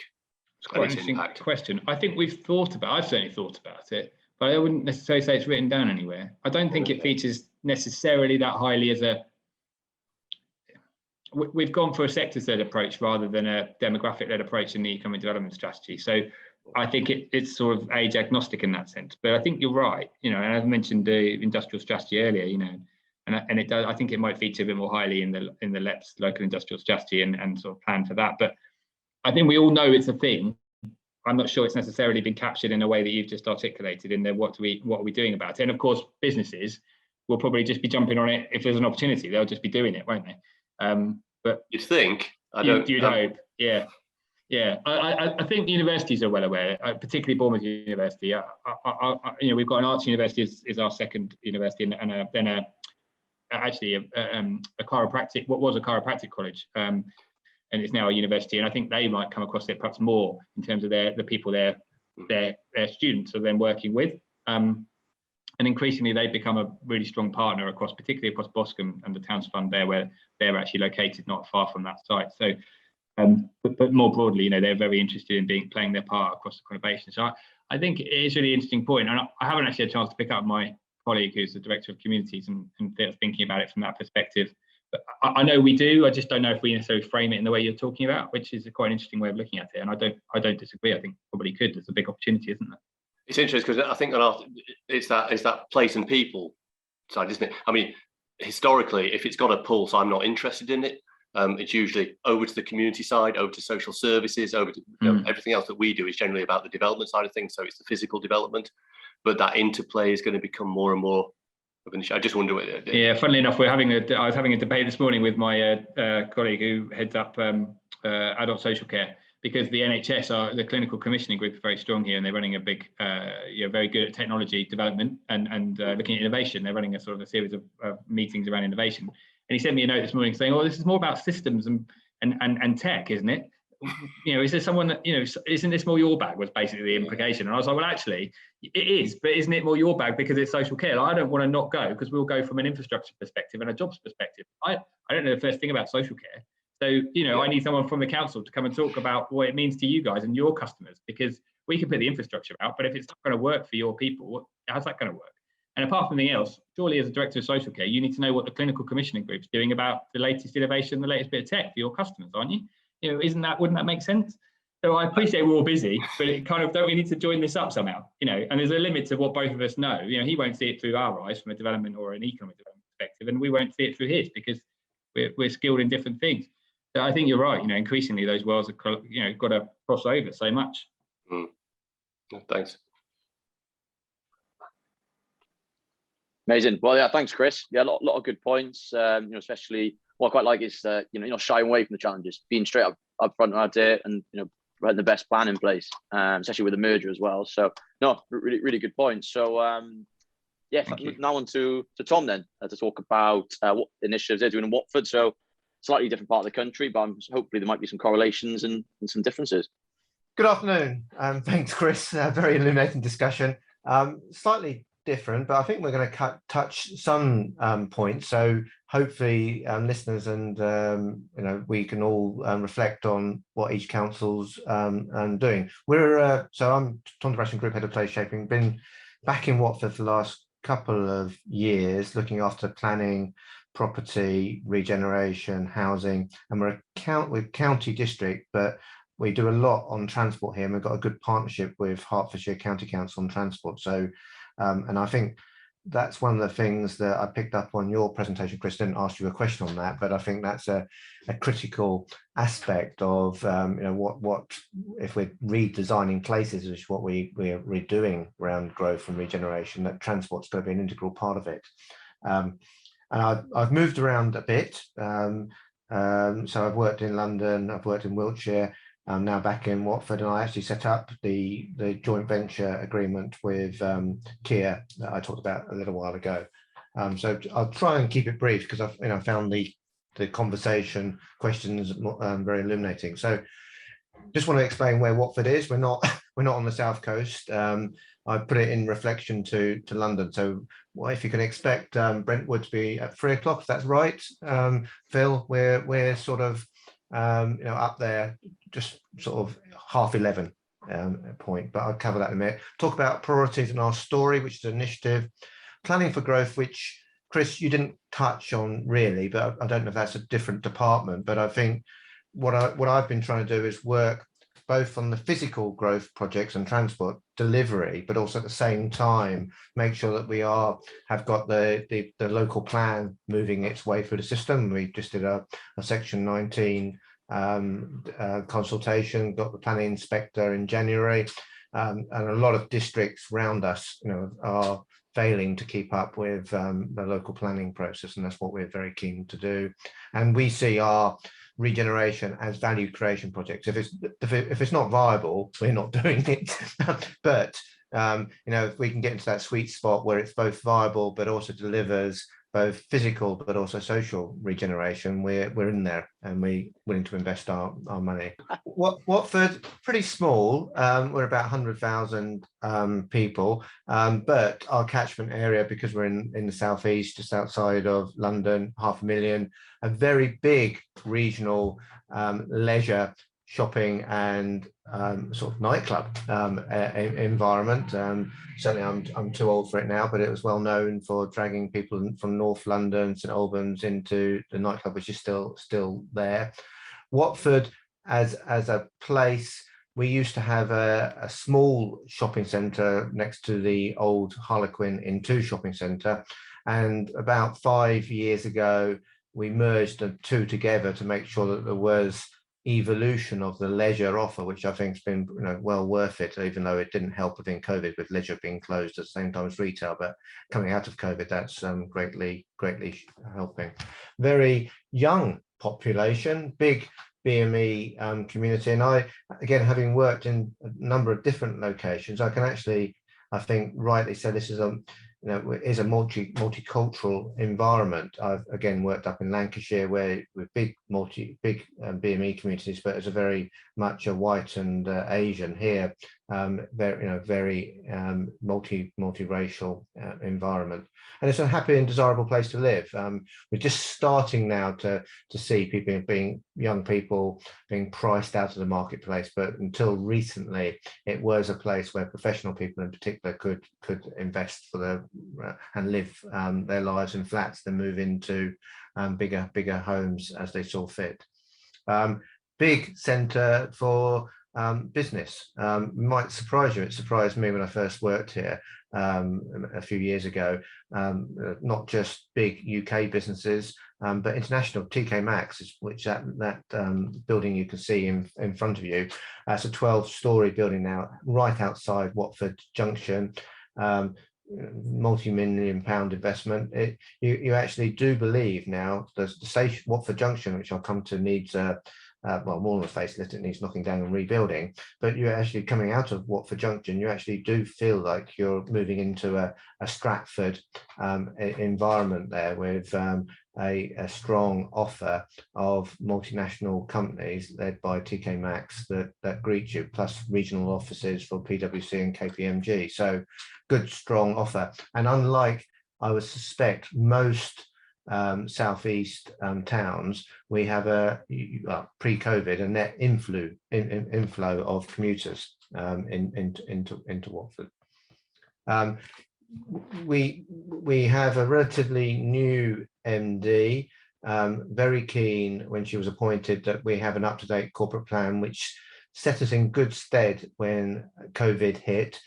It's quite an interesting question. I think I've certainly thought about it, but I wouldn't necessarily say it's written down anywhere. I don't think it features necessarily that highly as we've gone for a sector-led approach rather than a demographic-led approach in the economic development strategy. So I think it's sort of age agnostic in that sense. But I think you're right, and I've mentioned the industrial strategy earlier, and it does. I think it might feature a bit more highly in the LEP's local industrial strategy and sort of plan for that. But I think we all know it's a thing. I'm not sure it's necessarily been captured in a way that you've just articulated in there. What are we doing about it? And of course, businesses will probably just be jumping on it if there's an opportunity. They'll just be doing it, won't they? But you'd think. You'd hope, yeah. I think universities are well aware, particularly Bournemouth University. We've got an arts university is our second university, and then actually a chiropractic. What was a chiropractic college, and it's now a university. And I think they might come across it perhaps more in terms of the people their students are then working with. And increasingly, they've become a really strong partner particularly across Boscombe and the Towns Fund there, where they're actually located not far from that site. So, but more broadly, they're very interested in playing their part across the conurbation. So I think it is a really interesting point. And I haven't actually had a chance to pick up my colleague who's the Director of Communities and thinking about it from that perspective. But I know we do. I just don't know if we necessarily frame it in the way you're talking about, which is quite an interesting way of looking at it. And I don't disagree. I think probably could. There's a big opportunity, isn't there? It's interesting because I think it's that place and people side, isn't it? I mean, historically, if it's got a pulse, I'm not interested in it. It's usually over to the community side, over to social services, over to everything else that we do is generally about the development side of things. So it's the physical development, but that interplay is going to become more and more of an issue. I just wonder. Yeah, funnily enough, I was having a debate this morning with my colleague who heads up adult social care, because the NHS, the clinical commissioning group, are very strong here, and they're running a big, very good at technology development and looking at innovation. They're running a series of meetings around innovation. And he sent me a note this morning saying, "Oh, this is more about systems and tech, isn't it? Is there someone that, isn't this more your bag?" was basically the implication. And I was like, well, actually, it is, but isn't it more your bag because it's social care? I don't want to not go, because we'll go from an infrastructure perspective and a jobs perspective. I don't know the first thing about social care. So, I need someone from the council to come and talk about what it means to you guys and your customers, because we can put the infrastructure out, but if it's not going to work for your people, how's that going to work? And apart from anything else, surely as a director of social care, you need to know what the clinical commissioning group's doing about the latest innovation, the latest bit of tech for your customers, aren't you? Wouldn't that make sense? So I appreciate we're all busy, but it kind of, don't we need to join this up somehow? And there's a limit to what both of us know. He won't see it through our eyes from a development or an economic development perspective, and we won't see it through his, because we're skilled in different things. So I think you're right. Increasingly those worlds have got to cross over so much. Thanks. Amazing. Well, yeah, thanks, Chris. Yeah, a lot of good points. Especially what I quite like is you're not shying away from the challenges, being straight up front about it, and putting the best plan in place, especially with the merger as well. So no, really good points. So now on to Tom then to talk about what initiatives they're doing in Watford. So slightly different part of the country, but hopefully there might be some correlations and some differences. Good afternoon. Thanks, Chris. Very illuminating discussion. Slightly different, but I think we're going to touch some points. So hopefully listeners and we can all reflect on what each council's doing. So I'm Tom Dobrashian, Group Head of Place Shaping. Been back in Watford for the last couple of years, looking after planning, property, regeneration, housing, and we're county district, but we do a lot on transport here, and we've got a good partnership with Hertfordshire County Council on transport. So and I think that's one of the things that I picked up on your presentation, Chris. Didn't ask you a question on that, but I think that's a critical aspect of what if we're redesigning places, which is what we're doing around growth and regeneration, that transport's going to be an integral part of it. And I've moved around a bit. So I've worked in London, I've worked in Wiltshire, I'm now back in Watford, and I actually set up the joint venture agreement with Kia that I talked about a little while ago. So I'll try and keep it brief because I've found the conversation questions very illuminating. So just want to explain where Watford is. We're not on the south coast. I put it in reflection to London. So if you can expect Brentwood to be at 3 o'clock, if that's right, Phil, we're sort of up there, just sort of 11:30 point. But I'll cover that in a minute. Talk about priorities in our story, which is an initiative, planning for growth, which Chris, you didn't touch on really, but I don't know if that's a different department. But I think what I've been trying to do is work both on the physical growth projects and transport delivery, but also at the same time make sure that we have got the local plan moving its way through the system. We just did a Section 19 consultation, got the planning inspector in January, and a lot of districts around us, are failing to keep up with the local planning process, and that's what we're very keen to do. And we see our regeneration as value creation projects. If it's not viable, we're not doing it. But if we can get into that sweet spot where it's both viable but also delivers both physical but also social regeneration, we're in there, and we're willing to invest our money. Watford, pretty small. We're about 100,000 people, but our catchment area, because we're in the southeast, just outside of London, 500,000, a very big regional leisure, shopping and sort of nightclub environment. Certainly I'm too old for it now, but it was well known for dragging people from North London, St Albans into the nightclub, which is still there. Watford as a place, we used to have a small shopping centre next to the old Harlequin in 2 shopping centre, and about 5 years ago we merged the two together to make sure that there was evolution of the leisure offer, which I think has been well worth it, even though it didn't help within COVID with leisure being closed at the same time as retail. But coming out of COVID, that's greatly helping. Very young population, big BME community, and I, again, having worked in a number of different locations, I can actually, I think, rightly say this is a multicultural environment. I've again worked up in Lancashire, where with big BME communities, but it's a very much a white and Asian. Here, very multiracial environment, and it's a happy and desirable place to live. We're just starting now to see young people being priced out of the marketplace, but until recently, it was a place where professional people in particular could invest and live their lives in flats, then move into bigger homes as they saw fit. Big centre for business. Might surprise you. It surprised me when I first worked here a few years ago. Not just big UK businesses, but international. TK Maxx, which that building you can see in front of you. It's a 12-storey building now, right outside Watford Junction. Multi-million-pound investment. You actually do believe now the station Watford Junction, which I'll come to, needs more than a facelift, it needs knocking down and rebuilding, but you're actually coming out of Watford Junction, you actually do feel like you're moving into a Stratford environment there, with a strong offer of multinational companies led by TK Maxx that greet you, plus regional offices for PwC and KPMG. So good, strong offer. And unlike, I would suspect, most southeast towns, we have pre-COVID a net inflow of commuters into Watford. We have a relatively new MD, very keen when she was appointed that we have an up-to-date corporate plan which set us in good stead when COVID hit.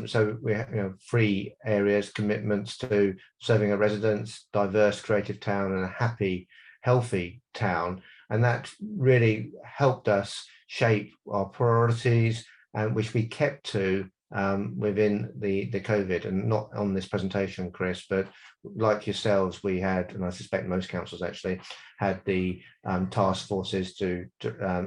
So we have 3 areas: commitments to serving our residents, diverse, creative town, and a happy, healthy town. And that really helped us shape our priorities, and which we kept to within the COVID, and not on this presentation, Chris, but like yourselves, we had, and I suspect most councils actually, had the task forces to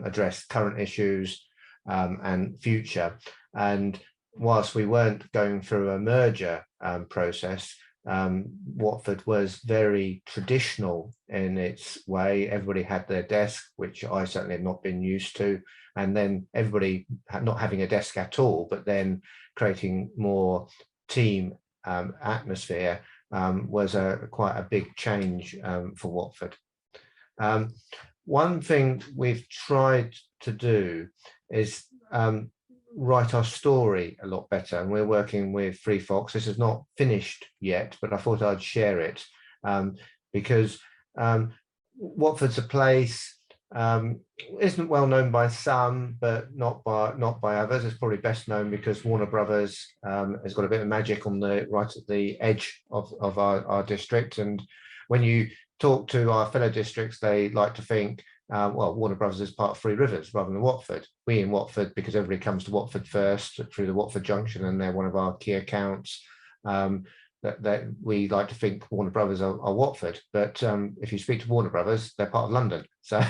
address current issues and future. And whilst we weren't going through a merger process, Watford was very traditional in its way. Everybody had their desk, which I certainly had not been used to. And then everybody not having a desk at all, but then creating more team atmosphere was quite a big change for Watford. One thing we've tried to do is write our story a lot better, and we're working with Free Fox. This is not finished yet, but I thought I'd share it because Watford's a place isn't well known by some, but not by others. It's probably best known because Warner Brothers has got a bit of magic on the right at the edge of our district. And when you talk to our fellow districts, they like to think, well, Warner Brothers is part of Three Rivers rather than Watford. We in Watford, because everybody comes to Watford first through the Watford Junction, and they're one of our key accounts. That we like to think Warner Brothers are Watford, but if you speak to Warner Brothers, they're part of London. So,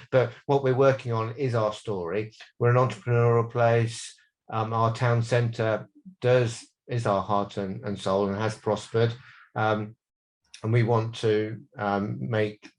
but what we're working on is our story. We're an entrepreneurial place. Our town centre is our heart and soul, and has prospered. And we want to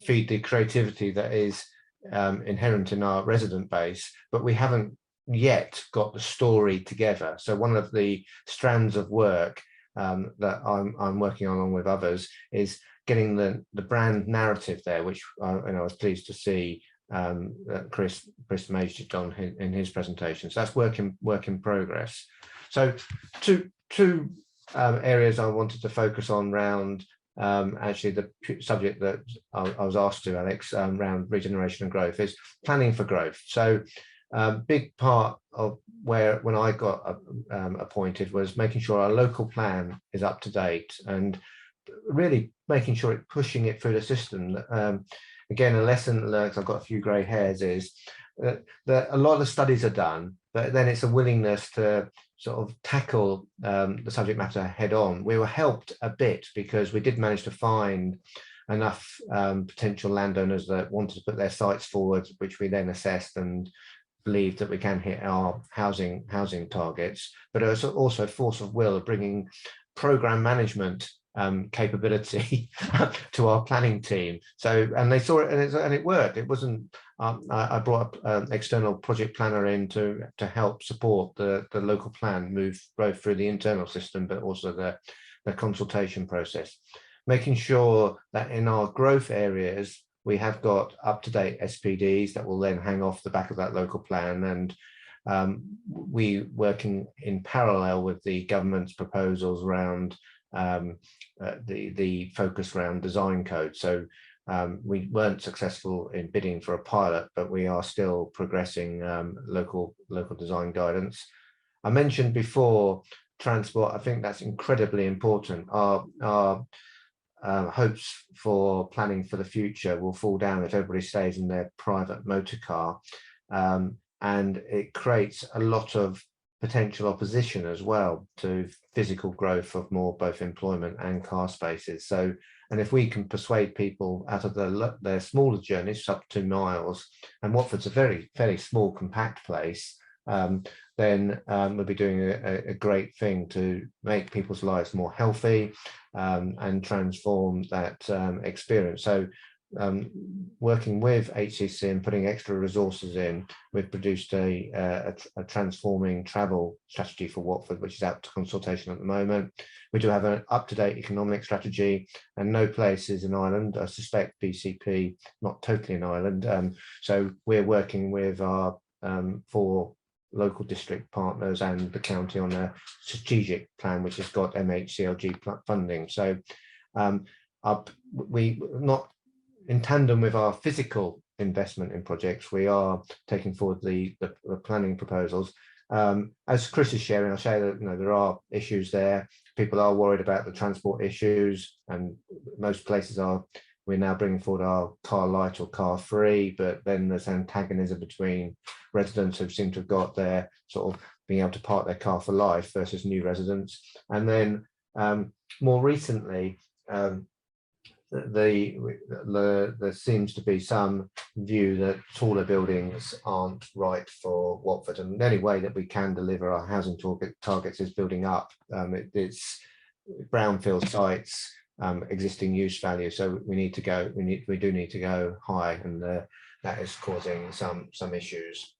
feed the creativity that is inherent in our resident base, but we haven't yet got the story together. So one of the strands of work that I'm working on along with others is getting the brand narrative there, which I was pleased to see that Chris majored on in his presentation. So that's work in progress. So two areas I wanted to focus on around actually the subject that I was asked to, Alex, around regeneration and growth is planning for growth. So big part of when I got appointed was making sure our local plan is up to date and really making sure pushing it through the system. Again, a lesson learned, I've got a few grey hairs, is that a lot of studies are done, but then it's a willingness to sort of tackle the subject matter head on. We were helped a bit because we did manage to find enough potential landowners that wanted to put their sites forward, which we then assessed and believe that we can hit our housing targets, but it's also a force of will of bringing program management capability to our planning team. So, and they saw it, and it worked. It wasn't. I brought an external project planner in to help support the local plan move both through the internal system, but also the consultation process, making sure that in our growth areas we have got up-to-date SPDs that will then hang off the back of that local plan, and we working in parallel with the government's proposals around the focus around design code. So we weren't successful in bidding for a pilot, but we are still progressing local design guidance. I mentioned before transport. I think that's incredibly important. Our hopes for planning for the future will fall down if everybody stays in their private motor car, and it creates a lot of potential opposition as well to physical growth of more both employment and car spaces. So, and if we can persuade people out of their smaller journeys, up to 2 miles, and Watford's a fairly small, compact place, then we'll be doing a great thing to make people's lives more healthy and transform that experience. So working with HCC and putting extra resources in, we've produced a transforming travel strategy for Watford, which is out to consultation at the moment. We do have an up-to-date economic strategy, and no place is an island. I suspect BCP not totally an island. So we're working with our 4 local district partners and the county on a strategic plan which has got MHCLG funding. So we not in tandem with our physical investment in projects, we are taking forward the planning proposals. As Chris is sharing, I'll share that there are issues there. People are worried about the transport issues, and most places are. We're now bringing forward our car light or car free, but then there's antagonism between residents who seem to have got their sort of being able to park their car for life versus new residents. And then more recently, there seems to be some view that taller buildings aren't right for Watford, and the only way that we can deliver our housing targets is building up. It's brownfield sites, existing use value, so we do need to go high, and that is causing some issues.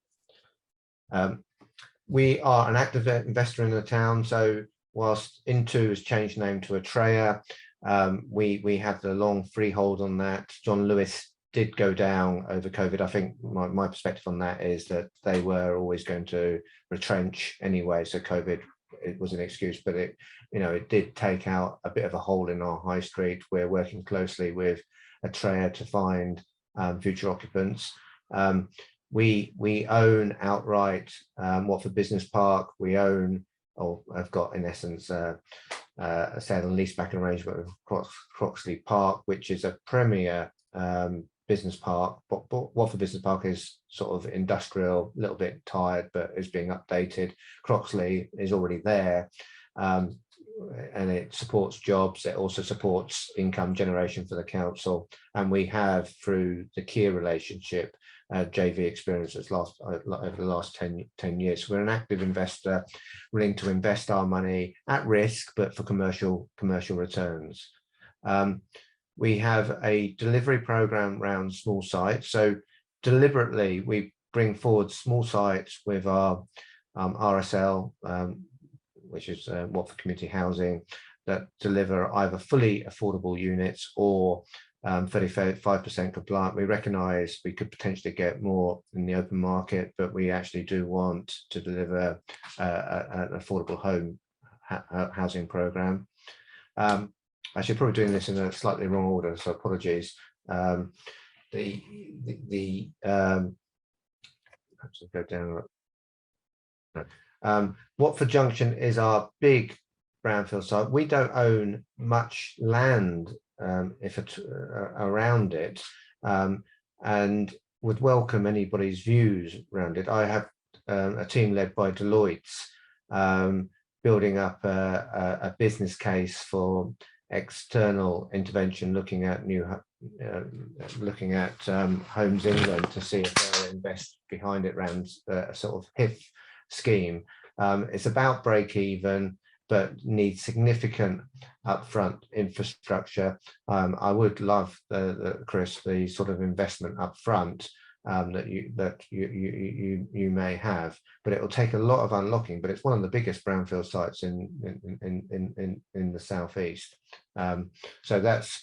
We are an active investor in the town, so whilst Into has changed name to Atrea, we have the long freehold on that. John Lewis did go down over COVID. I think my perspective on that is that they were always going to retrench anyway, so COVID, it was an excuse, but it did take out a bit of a hole in our high street. We're working closely with Atrea to find future occupants. We own outright Watford Business Park. We own, or have got in essence a sale and leaseback arrangement with Croxley Park, which is a premier business park. But Watford Business Park is sort of industrial, a little bit tired, but is being updated. Croxley is already there, and it supports jobs. It also supports income generation for the council. And we have, through the Kia relationship, JV experience that's over the last 10 years. So we're an active investor, willing to invest our money at risk, but for commercial returns. We have a delivery program around small sites. So deliberately, we bring forward small sites with our RSL, which is Watford Community Housing, that deliver either fully affordable units or 35% compliant. We recognise we could potentially get more in the open market, but we actually do want to deliver an affordable home housing programme. Actually, probably doing this in a slightly wrong order, so apologies. Perhaps I'll go down. Watford Junction is our big brownfield site. We don't own much land around it, and would welcome anybody's views around it. I have a team led by Deloitte building up a business case for external intervention, looking at Homes England to see if they'll invest behind it around a sort of HIF scheme. It's about break even, but needs significant upfront infrastructure. I would love, Chris, the sort of investment upfront that you may have, but it will take a lot of unlocking. But it's one of the biggest brownfield sites in the southeast. So that's,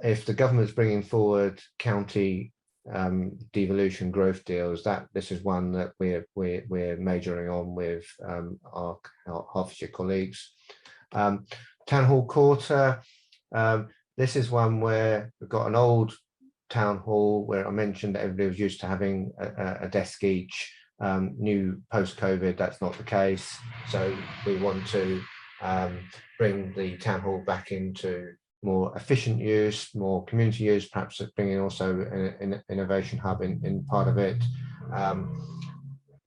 if the government's bringing forward county devolution growth deals, that this is one that we're majoring on with our Hertfordshire colleagues. Town Hall Quarter, this is one where we've got an old town hall where I mentioned that everybody was used to having a desk each. New post-COVID, that's not the case, so we want to bring the town hall back into more efficient use, more community use, perhaps bringing also an innovation hub in part of it. At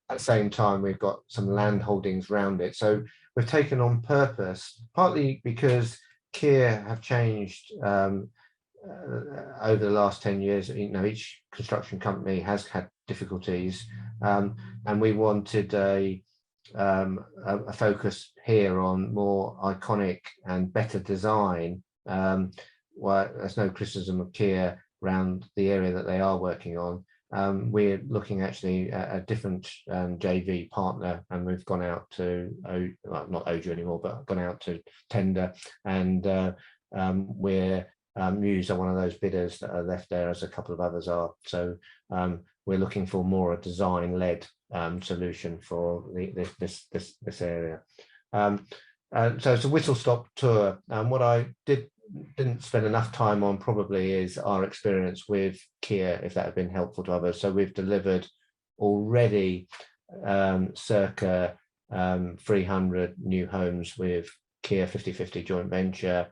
the same time, we've got some land holdings around it. So we've taken on purpose, partly because Kia have changed over the last 10 years. Each construction company has had difficulties, and we wanted a focus here on more iconic and better design. Well, there's no criticism of Kia around the area that they are working on. We're looking actually at a different JV partner, and we've gone out to, not Oju anymore, but gone out to tender, and we're Muse are one of those bidders that are left there, as a couple of others are. So we're looking for more a design-led solution for this area. So it's a whistle-stop tour. What I didn't spend enough time on probably is our experience with Kia, if that had been helpful to others. So we've delivered already circa 300 new homes with Kia 50/50 joint venture,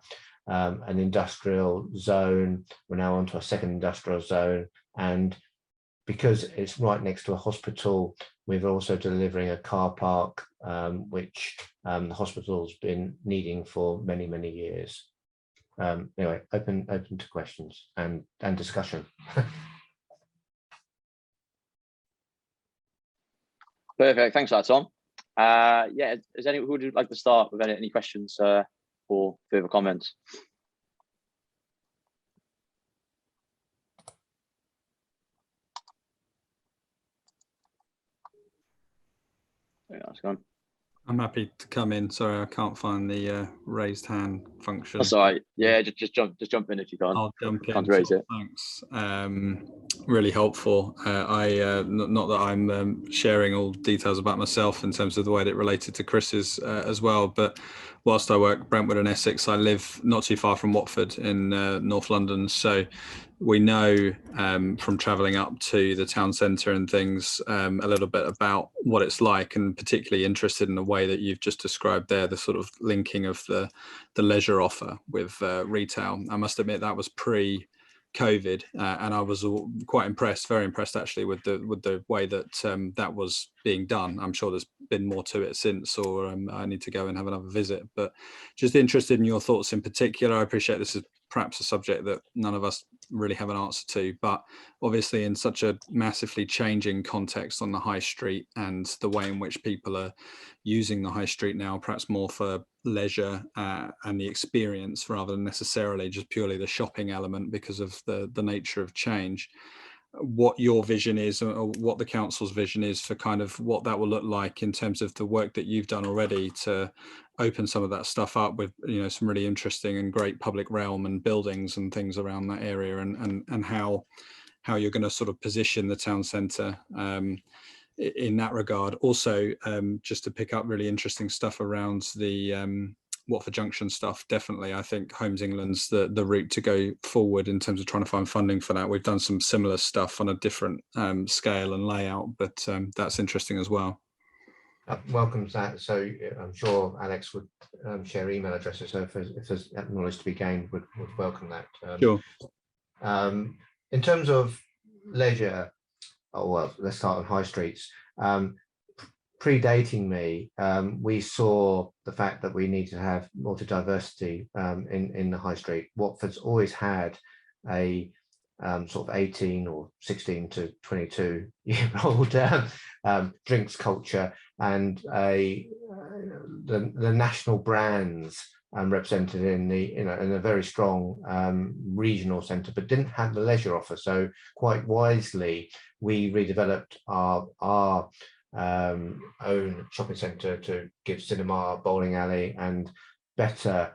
an industrial zone. We're now onto a second industrial zone, and because it's right next to a hospital, we're also delivering a car park, which the hospital's been needing for many, many years. Anyway, open to questions and discussion. Perfect. Thanks for that, Tom. Yeah, is anyone who would like to start with any questions or further comments? Yeah, that's gone. I'm happy to come in. Sorry, I can't find the raised hand function. That's all right. Yeah, just jump in if you can't. I'll jump in. Can't raise it. Thanks. Really helpful. Not that I'm sharing all details about myself in terms of the way that it related to Chris's as well, but whilst I work Brentwood and Essex, I live not too far from Watford in North London. So we know from travelling up to the town centre and things a little bit about what it's like, and particularly interested in the way that you've just described there, the sort of linking of the leisure offer with retail. I must admit that was pre-COVID, and I was quite impressed, very impressed actually, with the way that that was being done. I'm sure there's been more to it since, or I need to go and have another visit. But just interested in your thoughts in particular. I appreciate this is perhaps a subject that none of us really have an answer to, but obviously in such a massively changing context on the high street and the way in which people are using the high street now, perhaps more for leisure and the experience rather than necessarily just purely the shopping element because of the nature of change. What your vision is, or what the council's vision is for kind of what that will look like in terms of the work that you've done already to open some of that stuff up with, you know, some really interesting and great public realm and buildings and things around that area, and how you're going to sort of position the town centre in that regard. Also, just to pick up really interesting stuff around the Watford Junction stuff. Definitely, I think Homes England's the route to go forward in terms of trying to find funding for that. We've done some similar stuff on a different scale and layout, but that's interesting as well. Welcomes that. So I'm sure Alex would share email addresses. So if there's knowledge to be gained, would welcome that. Sure. In terms of leisure, well, let's start on high streets. Predating me, we saw the fact that we need to have multi-diversity in the high street. Watford's always had a sort of 18 or 16 to 22 year old drinks culture, and the national brands represented in a very strong regional centre, but didn't have the leisure offer. So quite wisely, we redeveloped our own shopping centre to give cinema, bowling alley, and better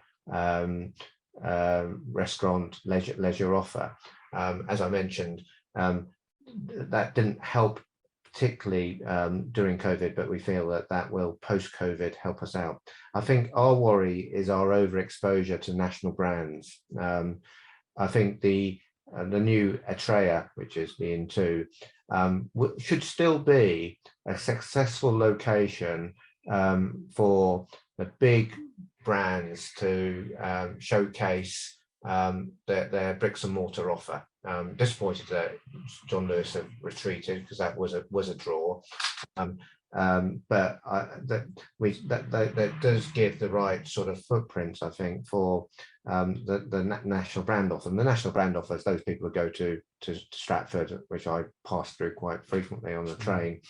restaurant leisure offer. As I mentioned, that didn't help particularly during COVID, but we feel that will post-COVID help us out. I think our worry is our overexposure to national brands. I think the new Atreya, which is the Inn2, should still be a successful location for the big brands to showcase their bricks and mortar offer. Disappointed that John Lewis have retreated, because that was a draw. But that does give the right sort of footprint, I think, for the national brand offer. And the national brand offers, those people who go to Stratford, which I pass through quite frequently on the train,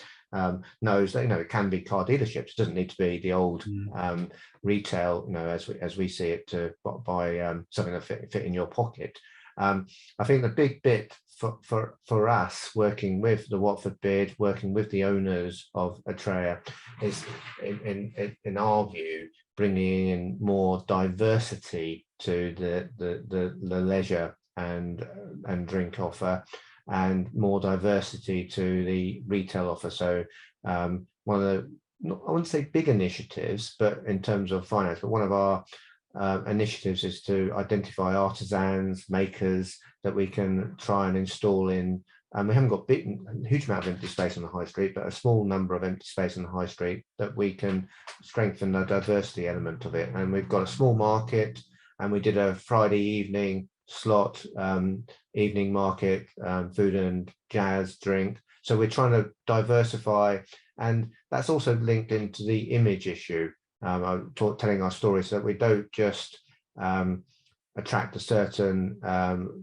knows that it can be car dealerships. It doesn't need to be the old retail, as we see it, to buy something that fit in your pocket. I think the big bit for us, working with the Watford bid, working with the owners of Atreya, is in our view bringing in more diversity to the leisure and drink offer, and more diversity to the retail offer. So one of the, I wouldn't say big initiatives, but in terms of finance, but one of our initiatives is to identify artisans, makers that we can try and install in. And we haven't got a huge amount of empty space on the high street, but a small number of empty space on the high street that we can strengthen the diversity element of it. And we've got a small market, and we did a Friday evening slot evening market, food and jazz, drink. So we're trying to diversify, and that's also linked into the image issue. I'm telling our story so that we don't just attract a certain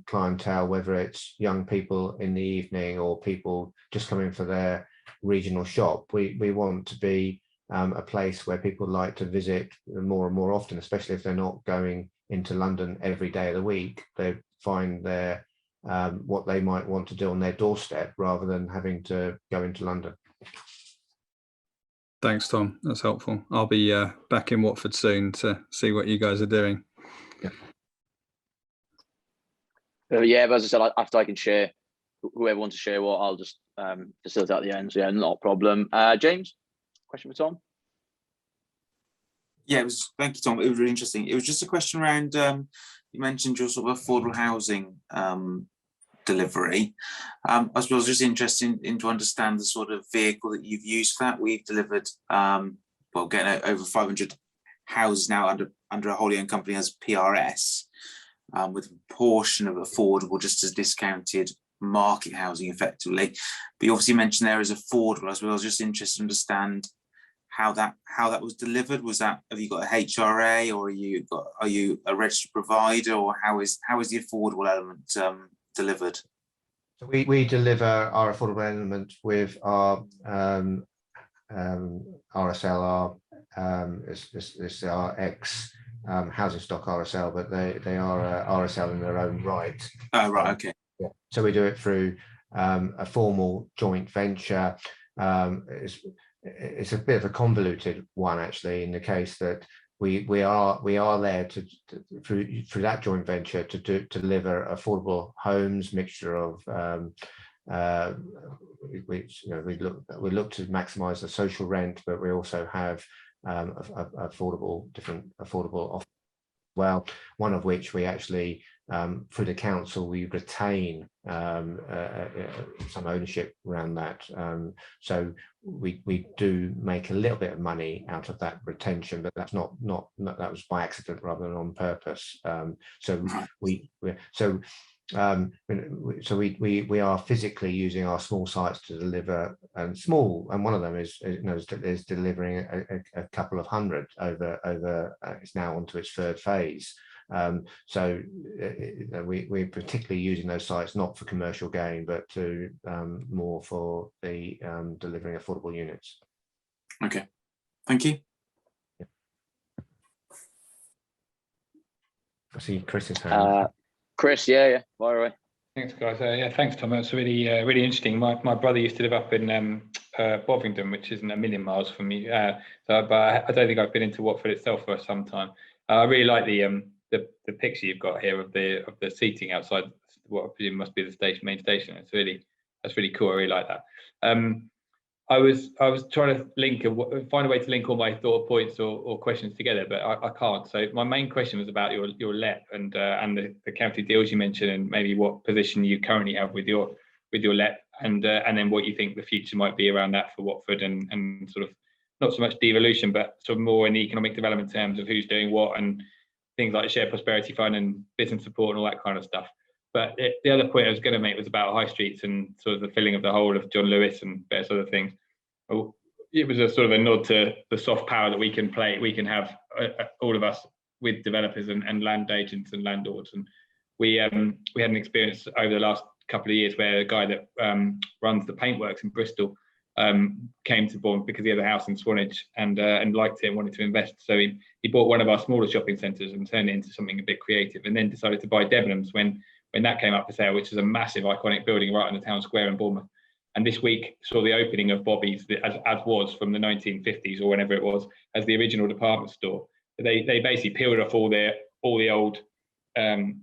clientele, whether it's young people in the evening or people just coming for their regional shop. We want to be a place where people like to visit more and more often, especially if they're not going into London every day of the week. They find their what they might want to do on their doorstep rather than having to go into London. Thanks, Tom. That's helpful. I'll be back in Watford soon to see what you guys are doing. Yeah, but as I said, after I can share, whoever wants to share what, I'll just facilitate at the end. So yeah, not a problem. James, question for Tom? Yeah, thank you, Tom. It was really interesting. It was just a question around, you mentioned your sort of affordable housing delivery. I suppose I was just interested in to understand the sort of vehicle that you've used for that. We've delivered, getting over 500 houses now under a wholly owned company as PRS, with a portion of affordable just as discounted market housing effectively. But you obviously mentioned there is affordable as well. I was just interested to understand how that was delivered. Have you got a HRA, or are you a registered provider, or how is the affordable element delivered? So we deliver our affordable element with our RSL, it's our ex housing stock RSL, but they are RSL in their own right. Oh, right, okay. Yeah. So we do it through a formal joint venture. It's a bit of a convoluted one, actually, in the case that we are there to through that joint venture to deliver affordable homes, mixture of which we look to maximise the social rent, but we also have different affordable offers. Well, one of which we actually through the council we retain some ownership around that, so we do make a little bit of money out of that retention, but that's not that was by accident rather than on purpose. So we are physically using our small sites to deliver, and one of them is delivering a couple of hundred over it's now onto its third phase. So we're particularly using those sites not for commercial gain, but to more for the delivering affordable units. Okay, thank you. I see Chris's hand. Chris, yeah, fire away. Thanks, guys. Yeah, thanks, Tom. That's really really interesting. My brother used to live up in Bovingdon, which isn't a million miles from me. But I don't think I've been into Watford itself for some time. I really like the picture you've got here of the seating outside what I presume must be the main station. That's really cool. I really like that. I was trying to find a way to link all my thought points or questions together, but I can't. So my main question was about your LEP and the county deals you mentioned, and maybe what position you currently have with your LEP, and then what you think the future might be around that for Watford, and sort of not so much devolution, but sort of more in the economic development terms of who's doing what and things like shared prosperity fund and business support and all that kind of stuff. But the other point I was going to make was about high streets and sort of the filling of the whole of John Lewis and various other things. It was a sort of a nod to the soft power that we can have, all of us, with developers and land agents and landlords. And we had an experience over the last couple of years where a guy that runs the paintworks in Bristol came to Bournemouth because he had a house in Swanage and liked it and wanted to invest. So he bought one of our smaller shopping centres and turned it into something a bit creative, and then decided to buy Debenhams when that came up for sale, which is a massive iconic building right in the town square in Bournemouth. And this week saw the opening of Bobby's, as was from the 1950s or whenever it was, as the original department store. They basically peeled off all the old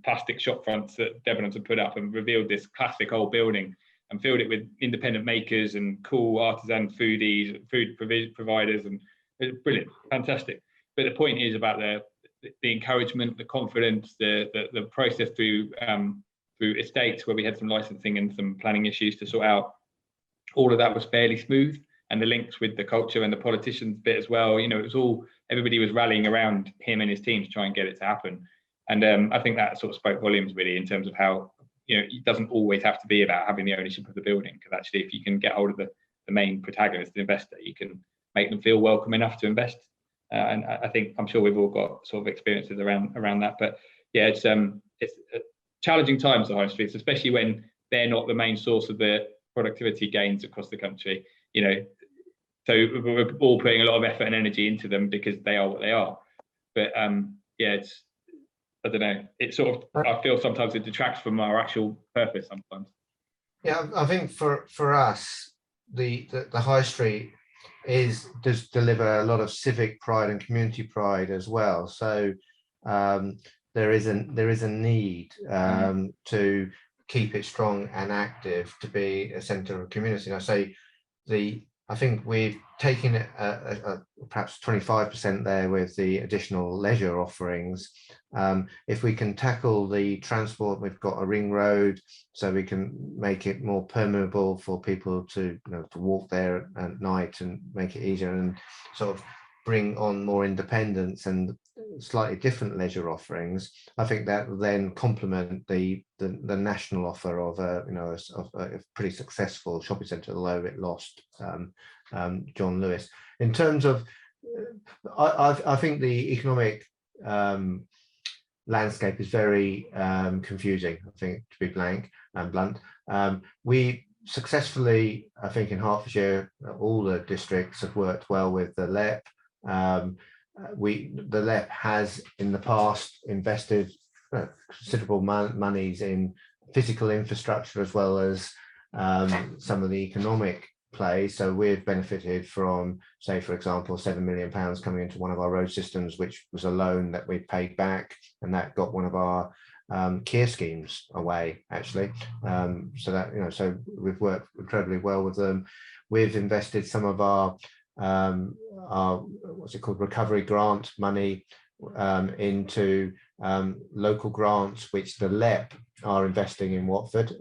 plastic shop fronts that Debenhams had put up and revealed this classic old building and filled it with independent makers and cool artisan food providers, and it was brilliant, fantastic. But the point is about the encouragement, the confidence, the process through estates where we had some licensing and some planning issues to sort out. All of that was fairly smooth, and the links with the culture and the politicians bit as well. It was all, everybody was rallying around him and his team to try and get it to happen. And I think that sort of spoke volumes really in terms of how it doesn't always have to be about having the ownership of the building, because actually if you can get hold of the main protagonist, the investor, you can make them feel welcome enough to invest. And I'm sure we've all got sort of experiences around that. But yeah, it's challenging times at high streets, especially when they're not the main source of the productivity gains across the country. So we're all putting a lot of effort and energy into them because they are what they are. But yeah, I don't know. It's sort of, I feel sometimes it detracts from our actual purpose sometimes. Yeah, I think for us, the high street does deliver a lot of civic pride and community pride as well. So there is a need to keep it strong and active, to be a centre of community. And I think we've taken it perhaps 25% there with the additional leisure offerings. If we can tackle the transport, we've got a ring road, so we can make it more permeable for people to walk there at night and make it easier, and sort of bring on more independence and slightly different leisure offerings. I think that will then complement the national offer of a pretty successful shopping centre, although it lost John Lewis. In terms of, I think the economic landscape is very confusing, I think, to be blank and blunt. We successfully, I think, in Hertfordshire, all the districts have worked well with the LEP. The LEP has in the past invested considerable monies in physical infrastructure as well as some of the economic play. So we've benefited from, say, for example, £7 million coming into one of our road systems, which was a loan that we paid back, and that got one of our care schemes away, actually. So that, so we've worked incredibly well with them. We've invested some of our what's it called, recovery grant money into local grants, which the LEP are investing in Watford.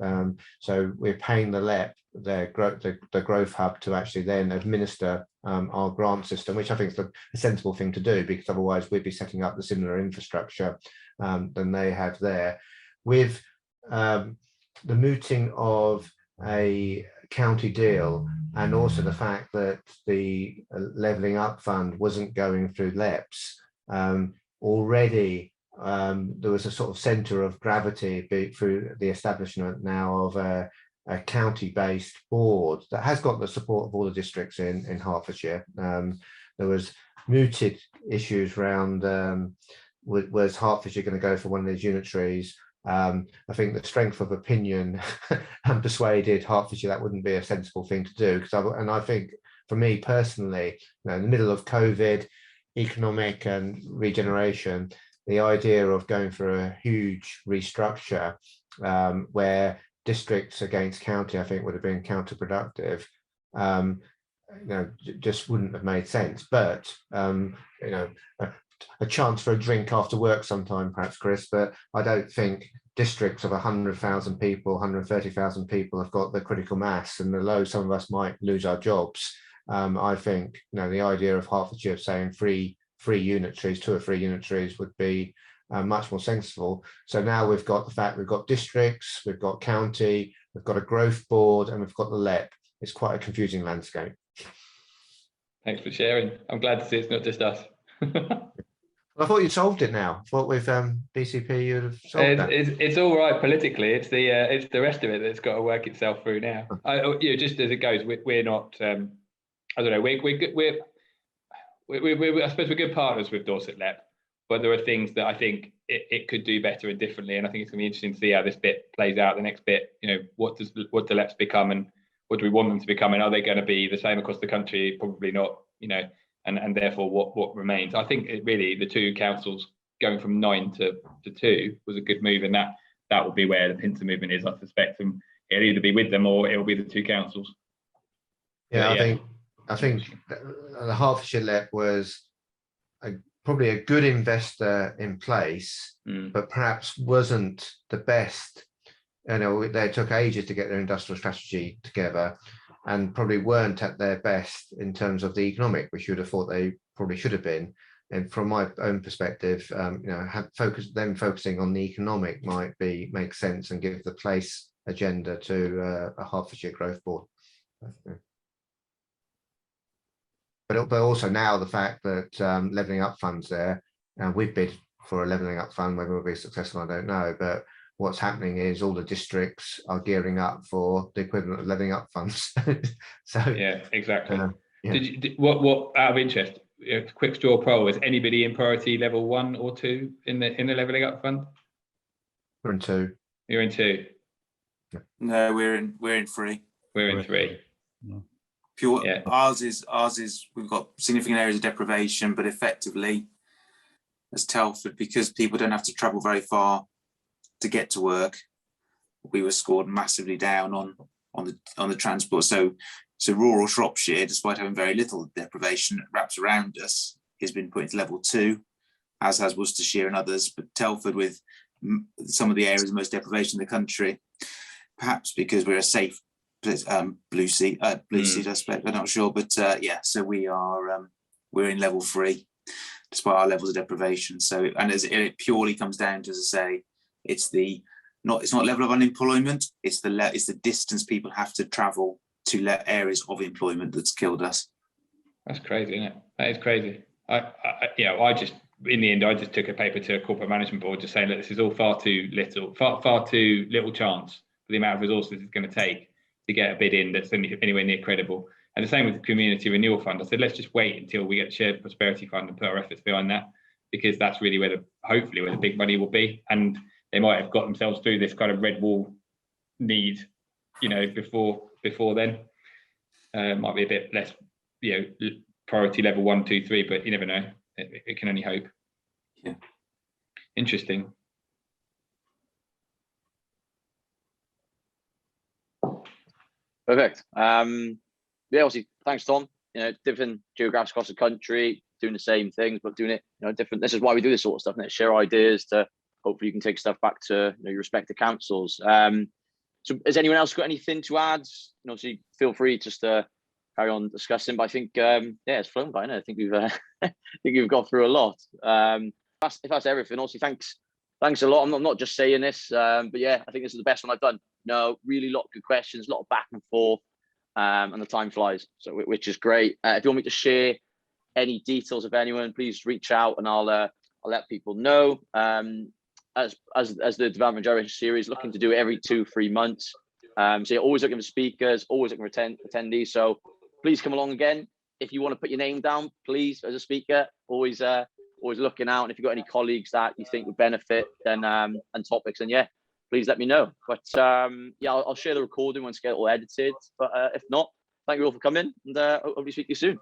So we're paying the LEP, the growth hub, to actually then administer our grant system, which I think is a sensible thing to do, because otherwise we'd be setting up the similar infrastructure than they have there. With the mooting of a county deal, and also the fact that the levelling up fund wasn't going through LEPs, already there was a sort of centre of gravity through the establishment now of a county-based board that has got the support of all the districts in Hertfordshire. There was mooted issues around, was Hertfordshire going to go for one of these unitaries? I think the strength of opinion persuaded Hertfordshire that wouldn't be a sensible thing to do. And I think, for me personally, in the middle of COVID, economic and regeneration, the idea of going for a huge restructure where districts against county, I think, would have been counterproductive. Just wouldn't have made sense. But a chance for a drink after work sometime, perhaps, Chris, but I don't think districts of 100,000 people, 130,000 people have got the critical mass, and although some of us might lose our jobs, I think the idea of Hertfordshire saying three unitaries, 2 or 3 unitaries, would be much more sensible. So now we've got the fact we've got districts, we've got county, we've got a growth board, and we've got the LEP. It's quite a confusing landscape. Thanks for sharing. I'm glad to see it's not just us. I thought you solved it now. I thought with BCP you'd have solved that. It's all right politically. It's the rest of it that's got to work itself through now. Just as it goes, we're not. I don't know. We're I suppose we're good partners with Dorset LEP, but there are things that I think it could do better and differently. And I think it's going to be interesting to see how this bit plays out. The next bit, what do LEPs become, and what do we want them to become, and are they going to be the same across the country? Probably not. And therefore what remains. I think really the 2 councils going from 9 to 2 was a good move, and that will be where the pincer movement is, I suspect, and it'll either be with them or it'll be the 2 councils. Yeah, I think the Hertfordshire LEP was probably a good investor in place, but perhaps wasn't the best. They took ages to get their industrial strategy together, and probably weren't at their best in terms of the economic, which you would have thought they probably should have been. And from my own perspective, focusing on the economic might make sense and give the place agenda to a Hertfordshire Growth Board. But also now the fact that levelling up funds there, and we've bid for a levelling up fund, whether we'll be successful, I don't know. But what's happening is all the districts are gearing up for the equivalent of levelling up funds. So yeah, exactly. Yeah. What out of interest, a quick straw poll, is anybody in priority level 1 or 2 in the levelling up fund? We're in 2. You're in 2. No, we're in 3. We're in 3. Pure. Yeah. Ours is we've got significant areas of deprivation, but effectively, as Telford, because people don't have to travel very far to get to work, we were scored massively down on the transport. So rural Shropshire, despite having very little deprivation wraps around us, has been put into level 2, as has Worcestershire and others. But Telford, with some of the areas of most deprivation in the country, perhaps because we're a safe blue seat, I suspect, I'm not sure, but so we're in level 3 despite our levels of deprivation. So, and it purely comes down to, as I say, it's not level of unemployment, it's the distance people have to travel to areas of employment that's killed us. That's crazy, isn't it? That is crazy. I just, in the end, I just took a paper to a corporate management board just saying that this is all far too little chance for the amount of resources it's going to take to get a bid in that's anywhere near credible. And the same with the Community Renewal Fund. I said, let's just wait until we get the Shared Prosperity Fund and put our efforts behind that, because that's really hopefully where the big money will be. And they might have got themselves through this kind of red wall need, before then. Might be a bit less, priority level 1, 2, 3, but you never know. It can only hope. Yeah. Interesting. Perfect. Obviously, thanks, Tom. Different geographies across the country, doing the same things, but doing it, different. This is why we do this sort of stuff, and share ideas to hopefully you can take stuff back to your respective councils. So has anyone else got anything to add? So feel free just to carry on discussing. But I think it's flown by now. I think we've got through a lot. If that's everything, also thanks a lot. I'm not just saying this, but yeah, I think this is the best one I've done. Really a lot of good questions, a lot of back and forth, and the time flies, so which is great. If you want me to share any details of anyone, please reach out and I'll let people know. As the Development Regeneration series, looking to do it every 2-3 months. So you're always looking for speakers, always looking for attendees. So please come along again. If you want to put your name down, please, as a speaker, always looking out. And if you've got any colleagues that you think would benefit, then and topics, then please let me know. But I'll share the recording once I get it all edited. But if not, thank you all for coming, and hopefully speak to you soon.